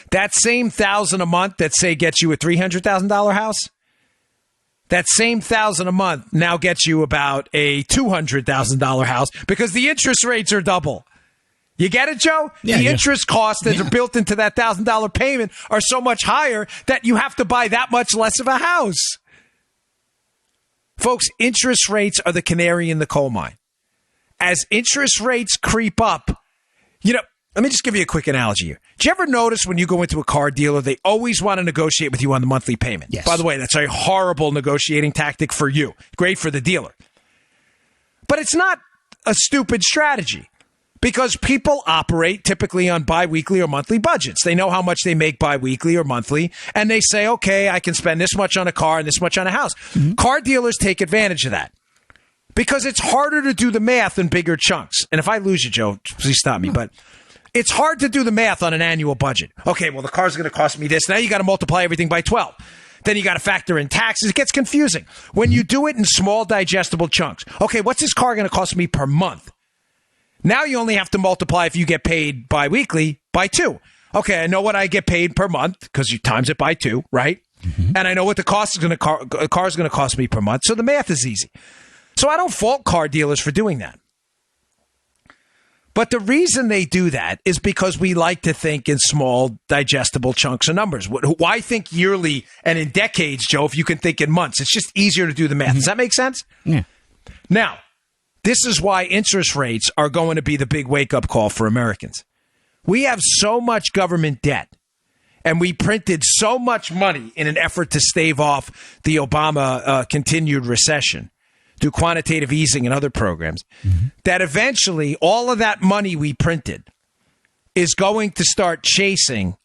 That same $1,000 a month that, say, gets you a $300,000 house, that same $1,000 a month now gets you about a $200,000 house because the interest rates are double. You get it, Joe? Yeah, the interest costs that are built into that $1,000 payment are so much higher that you have to buy that much less of a house. Folks, interest rates are the canary in the coal mine. As interest rates creep up, let me just give you a quick analogy here. Do you ever notice when you go into a car dealer, they always want to negotiate with you on the monthly payment? Yes. By the way, that's a horrible negotiating tactic for you. Great for the dealer. But it's not a stupid strategy because people operate typically on biweekly or monthly budgets. They know how much they make biweekly or monthly, and they say, okay, I can spend this much on a car and this much on a house. Mm-hmm. Car dealers take advantage of that because it's harder to do the math in bigger chunks. And if I lose you, Joe, please stop me, but it's hard to do the math on an annual budget. Okay, well, the car's going to cost me this. Now you got to multiply everything by 12. Then you got to factor in taxes. It gets confusing. When you do it in small, digestible chunks. Okay, what's this car going to cost me per month? Now you only have to multiply if you get paid biweekly by 2. Okay, I know what I get paid per month because you times it by 2, right? Mm-hmm. And I know what the car is going to cost me per month. So the math is easy. So I don't fault car dealers for doing that. But the reason they do that is because we like to think in small, digestible chunks of numbers. Why think yearly and in decades, Joe, if you can think in months? It's just easier to do the math. Does that make sense? Yeah. Now, this is why interest rates are going to be the big wake-up call for Americans. We have so much government debt, and we printed so much money in an effort to stave off the Obama continued recession through quantitative easing and other programs, that eventually all of that money we printed is going to start chasing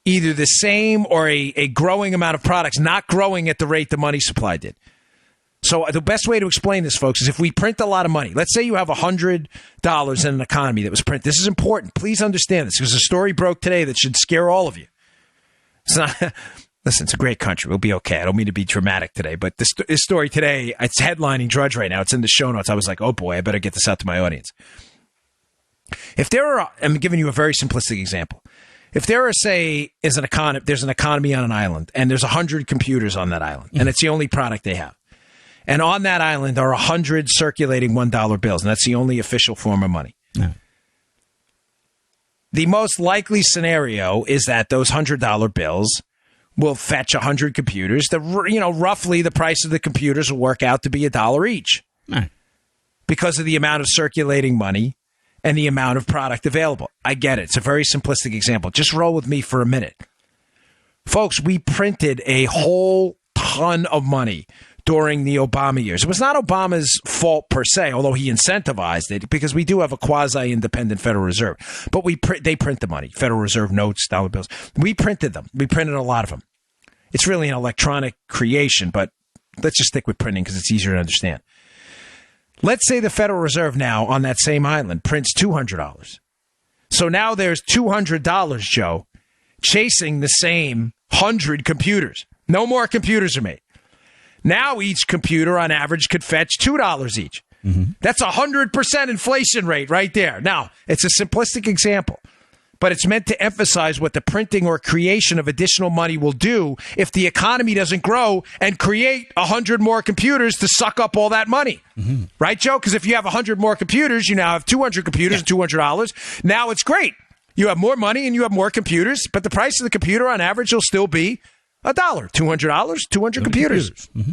either the same or a growing amount of products, not growing at the rate the money supply did. So the best way to explain this, folks, is if we print a lot of money, let's say you have $100 in an economy that was printed. This is important. Please understand this, because a story broke today that should scare all of you. It's not... Listen, it's a great country. We'll be okay. I don't mean to be dramatic today, but this story today, it's headlining Drudge right now. It's in the show notes. I was like, oh boy, I better get this out to my audience. If there are, I'm giving you a very simplistic example. If there are, say, there's an economy on an island, and there's 100 computers on that island, and it's the only product they have. And on that island are 100 circulating $1 bills, and that's the only official form of money. Yeah. The most likely scenario is that those $100 bills will fetch 100 computers. Roughly the price of the computers will work out to be $1 each, right, because of the amount of circulating money and the amount of product available. I get it. It's a very simplistic example. Just roll with me for a minute. Folks, we printed a whole ton of money during the Obama years. It was not Obama's fault per se, although he incentivized it, because we do have a quasi-independent Federal Reserve. But they print the money, Federal Reserve notes, dollar bills. We printed them. We printed a lot of them. It's really an electronic creation, but let's just stick with printing because it's easier to understand. Let's say the Federal Reserve now on that same island prints $200. So now there's $200, Joe, chasing the same 100 computers. No more computers are made. Now each computer on average could fetch $2 each. Mm-hmm. That's 100% inflation rate right there. Now, it's a simplistic example, but it's meant to emphasize what the printing or creation of additional money will do if the economy doesn't grow and create 100 more computers to suck up all that money. Mm-hmm. Right, Joe? Because if you have 100 more computers, you now have 200 computers and $200. Now it's great. You have more money and you have more computers, but the price of the computer on average will still be $1. $200, 200 computers. Mm-hmm.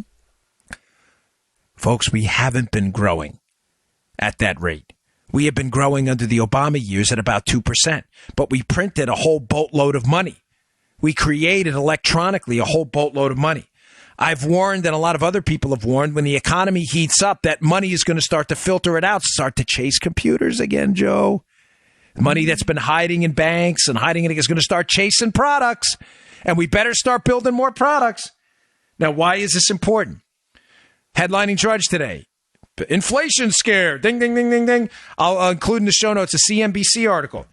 Folks, we haven't been growing at that rate. We have been growing under the Obama years at about 2%, but we printed a whole boatload of money. We created electronically a whole boatload of money. I've warned, and a lot of other people have warned, when the economy heats up, that money is going to start to filter it out, start to chase computers again, Joe. Money that's been hiding in banks and hiding is going to start chasing products. And we better start building more products. Now, why is this important? Headlining Drudge today. Inflation scare. Ding, ding, ding, ding, ding. I'll include in the show notes a CNBC article.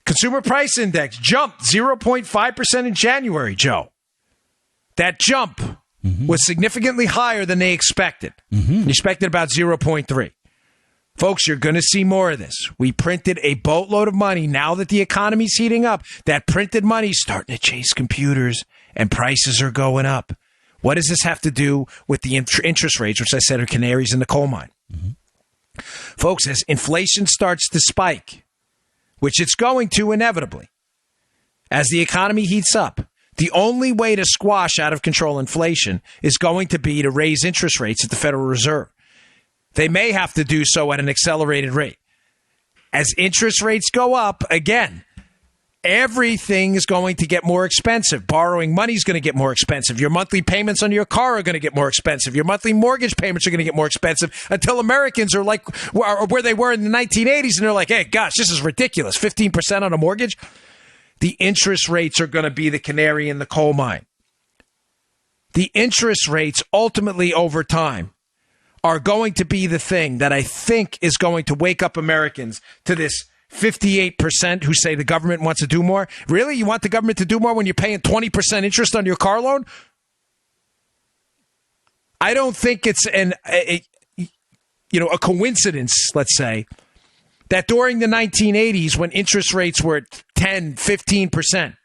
Consumer Price Index jumped 0.5% in January, Joe. That jump was significantly higher than they expected. They expected about 0.3. Folks, you're going to see more of this. We printed a boatload of money. Now that the economy's heating up, that printed money's starting to chase computers and prices are going up. What does this have to do with the interest rates, which I said are canaries in the coal mine? Mm-hmm. Folks, as inflation starts to spike, which it's going to inevitably, as the economy heats up, the only way to squash out of control inflation is going to be to raise interest rates at the Federal Reserve. They may have to do so at an accelerated rate. As interest rates go up, again, everything is going to get more expensive. Borrowing money is going to get more expensive. Your monthly payments on your car are going to get more expensive. Your monthly mortgage payments are going to get more expensive until Americans are like where they were in the 1980s, and they're like, hey, gosh, this is ridiculous. 15% on a mortgage? The interest rates are going to be the canary in the coal mine. The interest rates ultimately over time are going to be the thing that I think is going to wake up Americans to this 58% who say the government wants to do more. Really? You want the government to do more when you're paying 20% interest on your car loan? I don't think it's a coincidence, let's say, that during the 1980s when interest rates were at 10, 15%,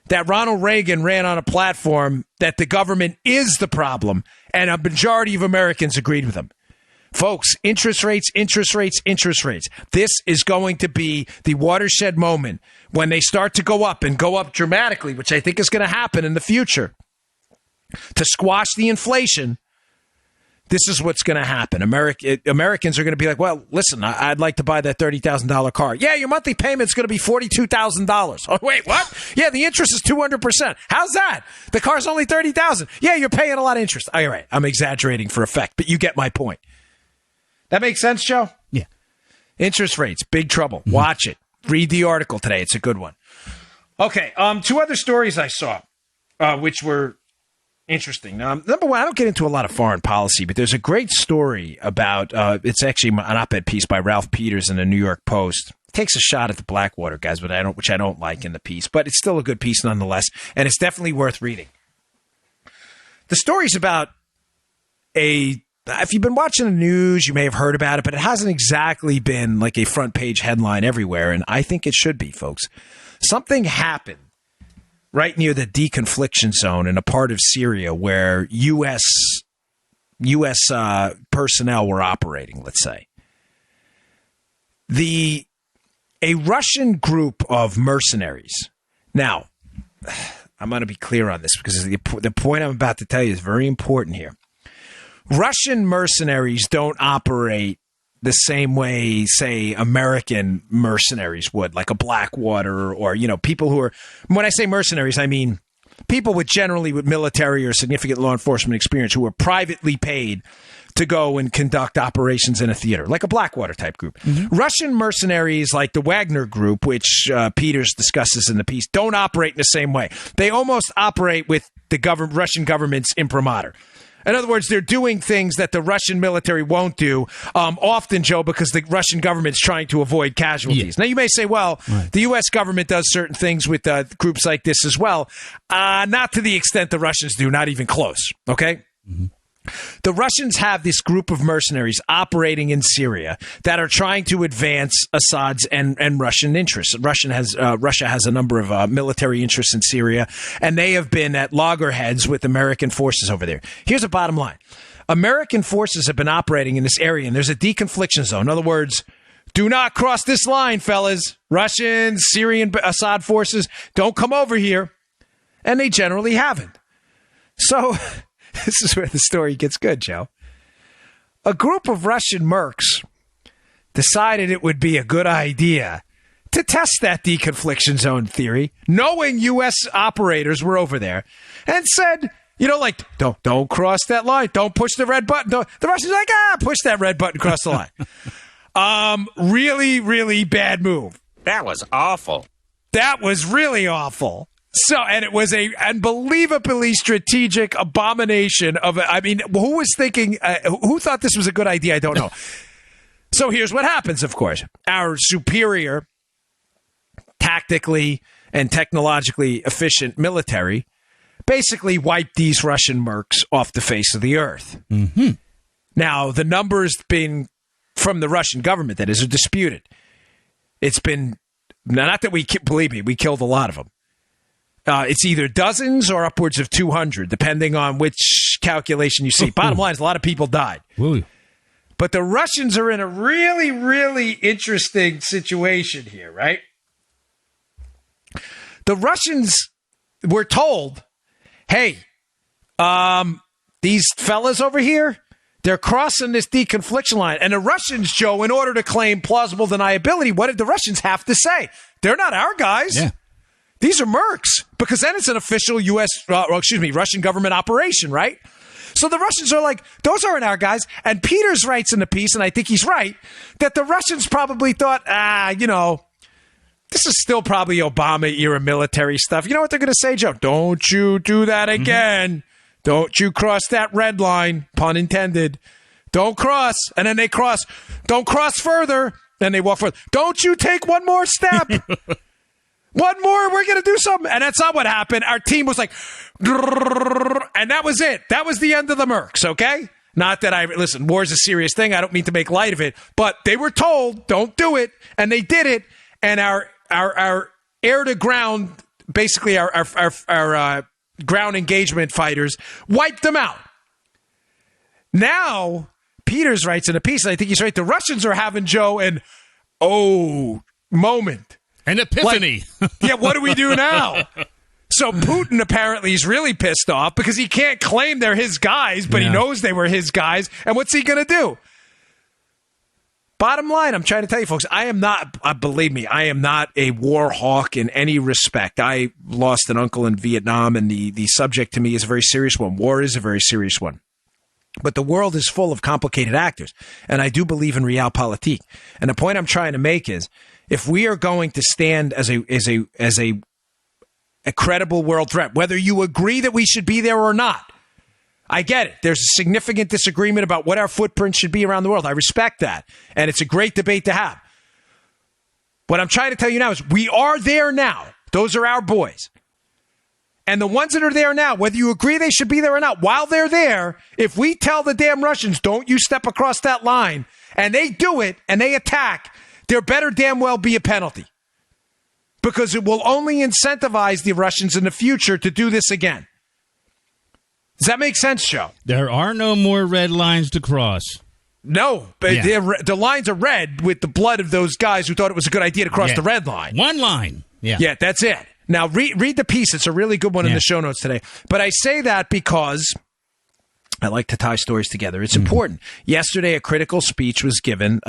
that Ronald Reagan ran on a platform that the government is the problem, and a majority of Americans agreed with him. Folks, interest rates, interest rates, interest rates. This is going to be the watershed moment when they start to go up and go up dramatically, which I think is going to happen in the future. To squash the inflation, this is what's going to happen. Americans are going to be like, well, listen, I'd like to buy that $30,000 car. Yeah, your monthly payment's going to be $42,000. Oh, wait, what? Yeah, the interest is 200%. How's that? The car's only $30,000. Yeah, you're paying a lot of interest. All right, I'm exaggerating for effect, but you get my point. That makes sense, Joe? Yeah. Interest rates, big trouble. Watch it. Read the article today. It's a good one. Okay, two other stories I saw, which were interesting. Number one, I don't get into a lot of foreign policy, but there's a great story about, it's actually an op-ed piece by Ralph Peters in the New York Post. It takes a shot at the Blackwater guys, which I don't like in the piece, but it's still a good piece nonetheless, and it's definitely worth reading. The story's about if you've been watching the news, you may have heard about it, but it hasn't exactly been like a front page headline everywhere, and I think it should be, folks. Something happened right near the deconfliction zone in a part of Syria where U.S. Personnel were operating, let's say. A Russian group of mercenaries. Now, I'm going to be clear on this because the point I'm about to tell you is very important here. Russian mercenaries don't operate the same way, say, American mercenaries would, like a Blackwater or, people who are, when I say mercenaries, I mean people with military or significant law enforcement experience who are privately paid to go and conduct operations in a theater, like a Blackwater type group. Mm-hmm. Russian mercenaries like the Wagner Group, which Peters discusses in the piece, don't operate in the same way. They almost operate with the Russian government's imprimatur. In other words, they're doing things that the Russian military won't do often, Joe, because the Russian government's trying to avoid casualties. Yeah. Now, you may say, well, right. The U.S. government does certain things with groups like this as well. Not to the extent the Russians do, not even close, okay? Mm-hmm. The Russians have this group of mercenaries operating in Syria that are trying to advance Assad's and Russian interests. Russia has a number of military interests in Syria, and they have been at loggerheads with American forces over there. Here's the bottom line. American forces have been operating in this area, and there's a deconfliction zone. In other words, do not cross this line, fellas. Russian, Syrian, Assad forces, don't come over here. And they generally haven't. So this is where the story gets good, Joe. A group of Russian mercs decided it would be a good idea to test that deconfliction zone theory, knowing U.S. operators were over there, and said, don't cross that line. Don't push the red button. The Russians are like, push that red button, cross the line. Really, really bad move. That was awful. That was really awful. So, and it was a unbelievably strategic abomination who was thinking, who thought this was a good idea? I don't know. So here's what happens, of course. Our superior, tactically and technologically efficient military basically wiped these Russian mercs off the face of the earth. Mm-hmm. Now, the numbers from the Russian government, that is, are disputed. It's been, not that believe me, we killed a lot of them. It's either dozens or upwards of 200, depending on which calculation you see. Bottom line is a lot of people died. Ooh. But the Russians are in a really, really interesting situation here, right? The Russians were told, hey, these fellas over here, they're crossing this deconfliction line. And the Russians, Joe, in order to claim plausible deniability, what did the Russians have to say? They're not our guys. Yeah. These are mercs, because then it's an official Russian government operation, right? So the Russians are like, those aren't our guys. And Peters writes in the piece, and I think he's right, that the Russians probably thought, this is still probably Obama-era military stuff. You know what they're going to say, Joe? Don't you do that again. Mm-hmm. Don't you cross that red line, pun intended. Don't cross. And then they cross. Don't cross further. Then they walk further. Don't you take one more step. One more, we're going to do something. And that's not what happened. Our team was like, and that was it. That was the end of the mercs, okay? Not that listen, war is a serious thing. I don't mean to make light of it. But they were told, don't do it. And they did it. And our air-to-ground basically our ground engagement fighters, wiped them out. Now, Peters writes in a piece, and I think he's right, the Russians are having, Joe, an moment. An epiphany. Yeah, what do we do now? So Putin apparently is really pissed off because he can't claim they're his guys, but he knows they were his guys. And what's he going to do? Bottom line, I'm trying to tell you, folks, I am not, believe me, I am not a war hawk in any respect. I lost an uncle in Vietnam, and the subject to me is a very serious one. War is a very serious one. But the world is full of complicated actors, and I do believe in realpolitik. And the point I'm trying to make is, if we are going to stand as a credible world threat, whether you agree that we should be there or not, I get it. There's a significant disagreement about what our footprint should be around the world. I respect that, and it's a great debate to have. What I'm trying to tell you now is we are there now. Those are our boys. And the ones that are there now, whether you agree they should be there or not, while they're there, if we tell the damn Russians, don't you step across that line, and they do it, and they attack, there better damn well be a penalty. Because it will only incentivize the Russians in the future to do this again. Does that make sense, Joe? There are no more red lines to cross. No, but the lines are red with the blood of those guys who thought it was a good idea to cross the red line. One line. Yeah, that's it. Now, read the piece. It's a really good one in the show notes today. But I say that because I like to tie stories together. It's important. Yesterday, a critical speech was given,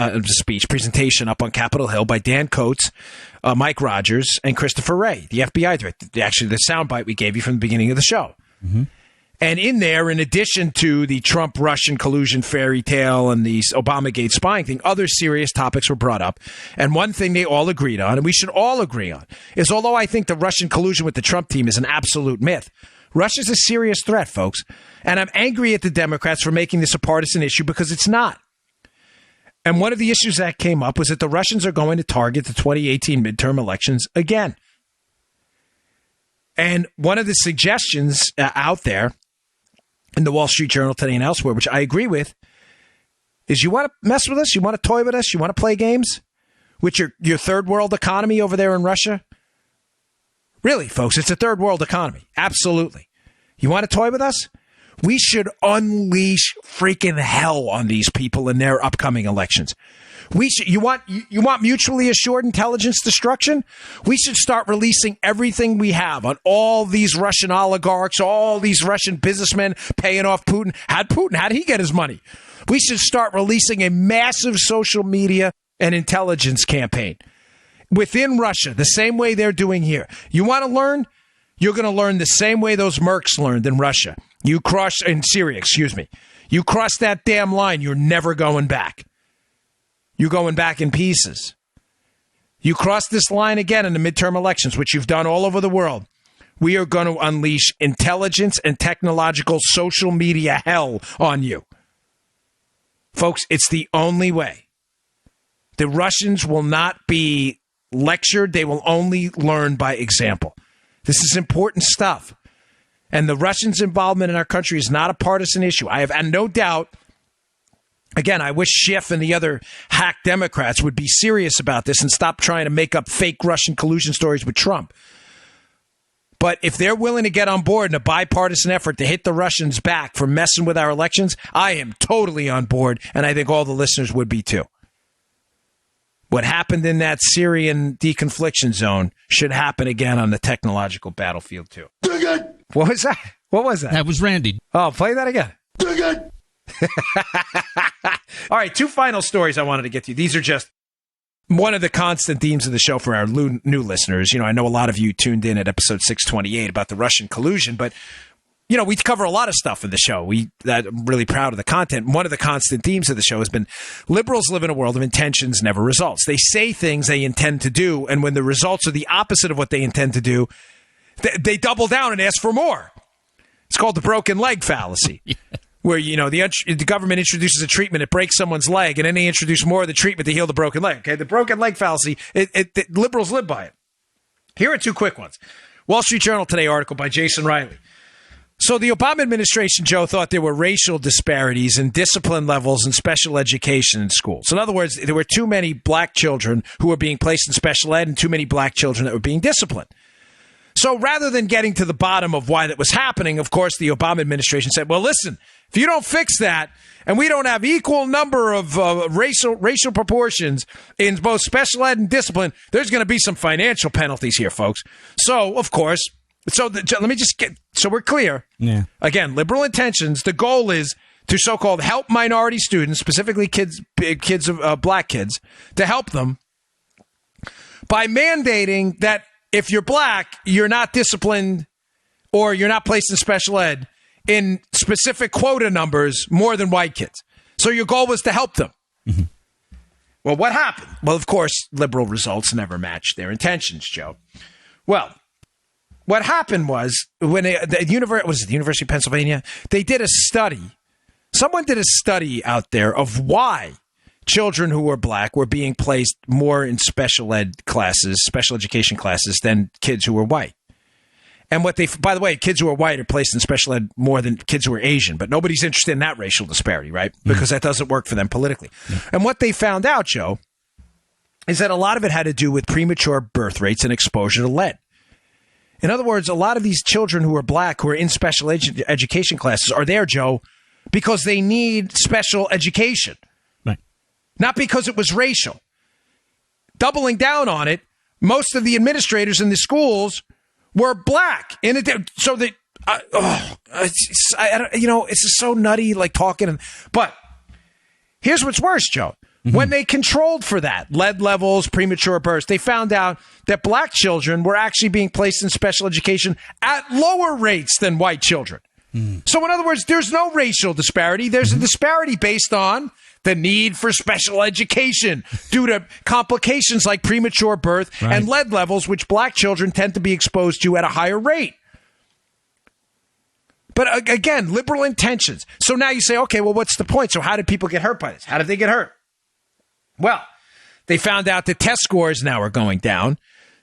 presentation up on Capitol Hill by Dan Coates, Mike Rogers, and Christopher Wray, the FBI director. Actually, the soundbite we gave you from the beginning of the show. Mm-hmm. And in there, in addition to the Trump-Russian collusion fairy tale and the Obamagate spying thing, other serious topics were brought up. And one thing they all agreed on, and we should all agree on, is although I think the Russian collusion with the Trump team is an absolute myth, Russia's a serious threat, folks. And I'm angry at the Democrats for making this a partisan issue because it's not. And one of the issues that came up was that the Russians are going to target the 2018 midterm elections again. And one of the suggestions out there in the Wall Street Journal today and elsewhere, which I agree with, is you want to mess with us? You want to toy with us? You want to play games with your third world economy over there in Russia? Really, folks, it's a third world economy. Absolutely. You want to toy with us? We should unleash freaking hell on these people in their upcoming elections. You want mutually assured intelligence destruction? We should start releasing everything we have on all these Russian oligarchs, all these Russian businessmen paying off Putin. How'd he get his money? We should start releasing a massive social media and intelligence campaign within Russia, the same way they're doing here. You want to learn? You're going to learn the same way those mercs learned in Russia. In Syria, You cross that damn line, you're never going back. You're going back in pieces. You cross this line again in the midterm elections, which you've done all over the world. We are going to unleash intelligence and technological social media hell on you. Folks, it's the only way. The Russians will not be lectured. They will only learn by example. This is important stuff. And the Russians' involvement in our country is not a partisan issue. I have no doubt. Again, I wish Schiff and the other hack Democrats would be serious about this and stop trying to make up fake Russian collusion stories with Trump. But if they're willing to get on board in a bipartisan effort to hit the Russians back for messing with our elections, I am totally on board, and I think all the listeners would be too. What happened in that Syrian deconfliction zone should happen again on the technological battlefield too. What was that? What was that? That was Randy. Oh, play that again. All right, two final stories I wanted to get to. These are just one of the constant themes of the show for our new listeners. I know a lot of you tuned in at episode 628 about the Russian collusion, but we cover a lot of stuff in the show. I'm really proud of the content. One of the constant themes of the show has been liberals live in a world of intentions, never results. They say things they intend to do, and when the results are the opposite of what they intend to do, they double down and ask for more. It's called the broken leg fallacy. Where, the government introduces a treatment, it breaks someone's leg, and then they introduce more of the treatment to heal the broken leg. Okay, the broken leg fallacy, liberals live by it. Here are two quick ones. Wall Street Journal today article by Jason Riley. So the Obama administration, Joe, thought there were racial disparities in discipline levels in special education in schools. In other words, there were too many black children who were being placed in special ed and too many black children that were being disciplined. So rather than getting to the bottom of why that was happening, of course, the Obama administration said, well, listen, if you don't fix that and we don't have equal number of racial proportions in both special ed and discipline, there's going to be some financial penalties here, folks. So, of course, let me just get, so we're clear. Yeah. Again, liberal intentions. The goal is to so-called help minority students, specifically black kids, to help them by mandating that if you're black, you're not disciplined or you're not placed in special ed in specific quota numbers more than white kids. So your goal was to help them. Mm-hmm. Well, what happened? Well, of course, liberal results never matched their intentions, Joe. Well, what happened was when the University of Pennsylvania, they did a study. Someone did a study out there of why children who were black were being placed more in special ed classes, special education classes, than kids who were white. And by the way, kids who are white are placed in special ed more than kids who are Asian, but nobody's interested in that racial disparity, right? Because that doesn't work for them politically. And what they found out, Joe, is that a lot of it had to do with premature birth rates and exposure to lead. In other words, a lot of these children who are black, who are in special education classes, are there, Joe, because they need special education. Right. Not because it was racial. Doubling down on it, most of the administrators in the schools were black. So that, it's just so nutty, like talking. But here's what's worse, Joe. Mm-hmm. When they controlled for that, lead levels, premature births, they found out that black children were actually being placed in special education at lower rates than white children. So in other words, there's no racial disparity. There's a disparity based on the need for special education due to complications like premature birth and lead levels, which black children tend to be exposed to at a higher rate. But again, liberal intentions. So now you say, okay, well, what's the point? So how did people get hurt by this? How did they get hurt? Well, they found out that test scores now are going down,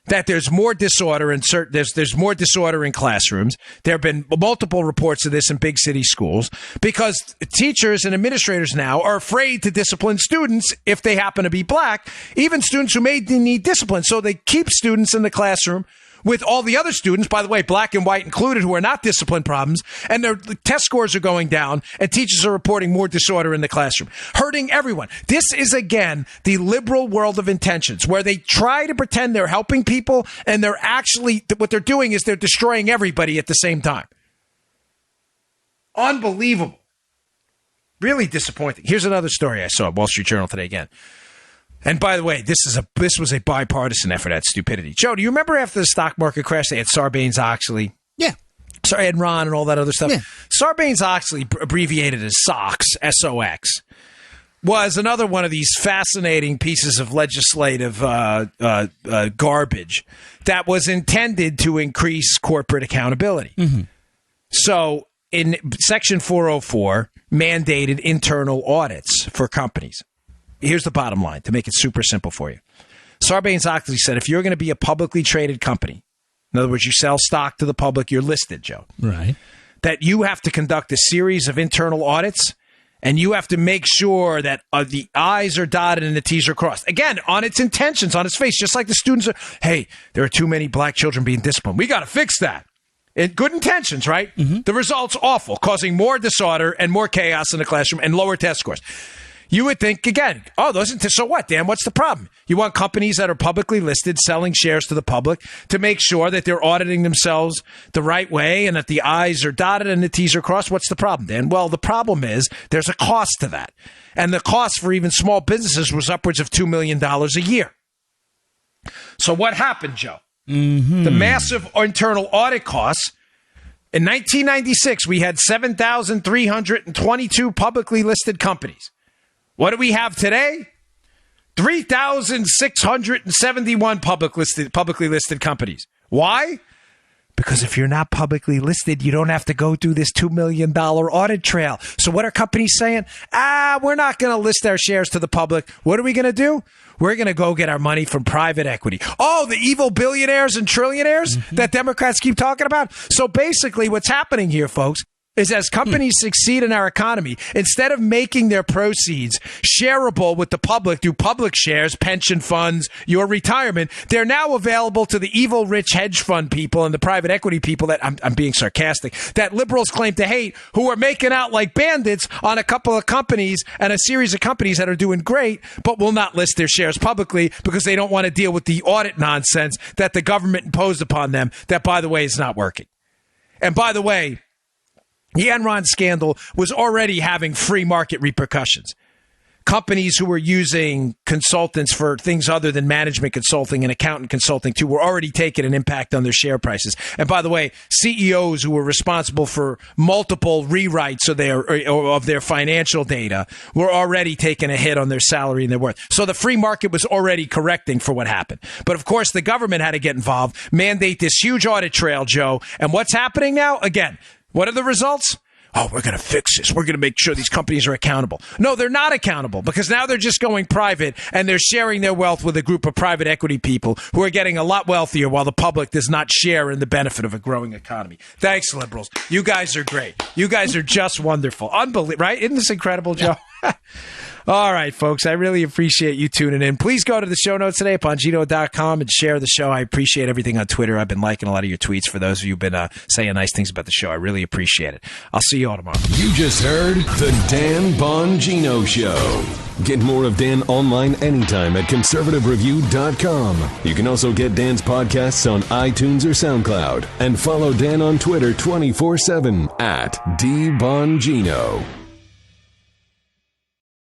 that there's more disorder in there's more disorder in classrooms. There have been multiple reports of this in big city schools because teachers and administrators now are afraid to discipline students if they happen to be black, even students who may need discipline. So they keep students in the classroom with all the other students, by the way, black and white included, who are not discipline problems, and their test scores are going down, and teachers are reporting more disorder in the classroom, hurting everyone. This is, again, the liberal world of intentions, where they try to pretend they're helping people, and they're actually, what they're doing is they're destroying everybody at the same time. Unbelievable. Really disappointing. Here's another story I saw at Wall Street Journal today again. And by the way, this was a bipartisan effort at stupidity. Joe, do you remember after the stock market crash, they had Sarbanes-Oxley? Yeah. Sorry, Enron and all that other stuff. Yeah. Sarbanes-Oxley, abbreviated as SOX, S-O-X, was another one of these fascinating pieces of legislative garbage that was intended to increase corporate accountability. Mm-hmm. So in Section 404, mandated internal audits for companies. Here's the bottom line, to make it super simple for you. Sarbanes-Oxley said if you're going to be a publicly traded company, in other words, you sell stock to the public, you're listed, Joe. Right. That you have to conduct a series of internal audits, and you have to make sure that the I's are dotted and the T's are crossed. Again, on its intentions, on its face, just like the students are, hey, there are too many black children being disciplined. We got to fix that. Good intentions, right? Mm-hmm. The result's awful, causing more disorder and more chaos in the classroom and lower test scores. You would think, again, so what, Dan? What's the problem? You want companies that are publicly listed selling shares to the public to make sure that they're auditing themselves the right way and that the I's are dotted and the T's are crossed. What's the problem, Dan? Well, the problem is there's a cost to that. And the cost for even small businesses was upwards of $2 million a year. So what happened, Joe? Mm-hmm. The massive internal audit costs. In 1996, we had 7,322 publicly listed companies. What do we have today? 3,671 publicly listed companies. Why? Because if you're not publicly listed, you don't have to go through this $2 million audit trail. So what are companies saying? We're not going to list our shares to the public. What are we going to do? We're going to go get our money from private equity. Oh, the evil billionaires and trillionaires that Democrats keep talking about. So basically what's happening here, folks, is as companies succeed in our economy, instead of making their proceeds shareable with the public through public shares, pension funds, your retirement, they're now available to the evil rich hedge fund people and the private equity people that, I'm being sarcastic, that liberals claim to hate, who are making out like bandits on a couple of companies and a series of companies that are doing great, but will not list their shares publicly because they don't want to deal with the audit nonsense that the government imposed upon them that, by the way, is not working. And by the way, the Enron scandal was already having free market repercussions. Companies who were using consultants for things other than management consulting and accountant consulting too were already taking an impact on their share prices. And by the way, CEOs who were responsible for multiple rewrites of their financial data were already taking a hit on their salary and their worth. So the free market was already correcting for what happened. But of course, the government had to get involved, mandate this huge audit trail, Joe. And what's happening now? Again, what are the results? Oh, we're going to fix this. We're going to make sure these companies are accountable. No, they're not accountable because now they're just going private and they're sharing their wealth with a group of private equity people who are getting a lot wealthier while the public does not share in the benefit of a growing economy. Thanks, liberals. You guys are great. You guys are just wonderful. Unbelievable, right? Isn't this incredible, Joe? All right, folks, I really appreciate you tuning in. Please go to the show notes today at Bongino.com and share the show. I appreciate everything on Twitter. I've been liking a lot of your tweets. For those of you who've been saying nice things about the show, I really appreciate it. I'll see you all tomorrow. You just heard The Dan Bongino Show. Get more of Dan online anytime at conservativereview.com. You can also get Dan's podcasts on iTunes or SoundCloud. And follow Dan on Twitter 24/7 at DBongino.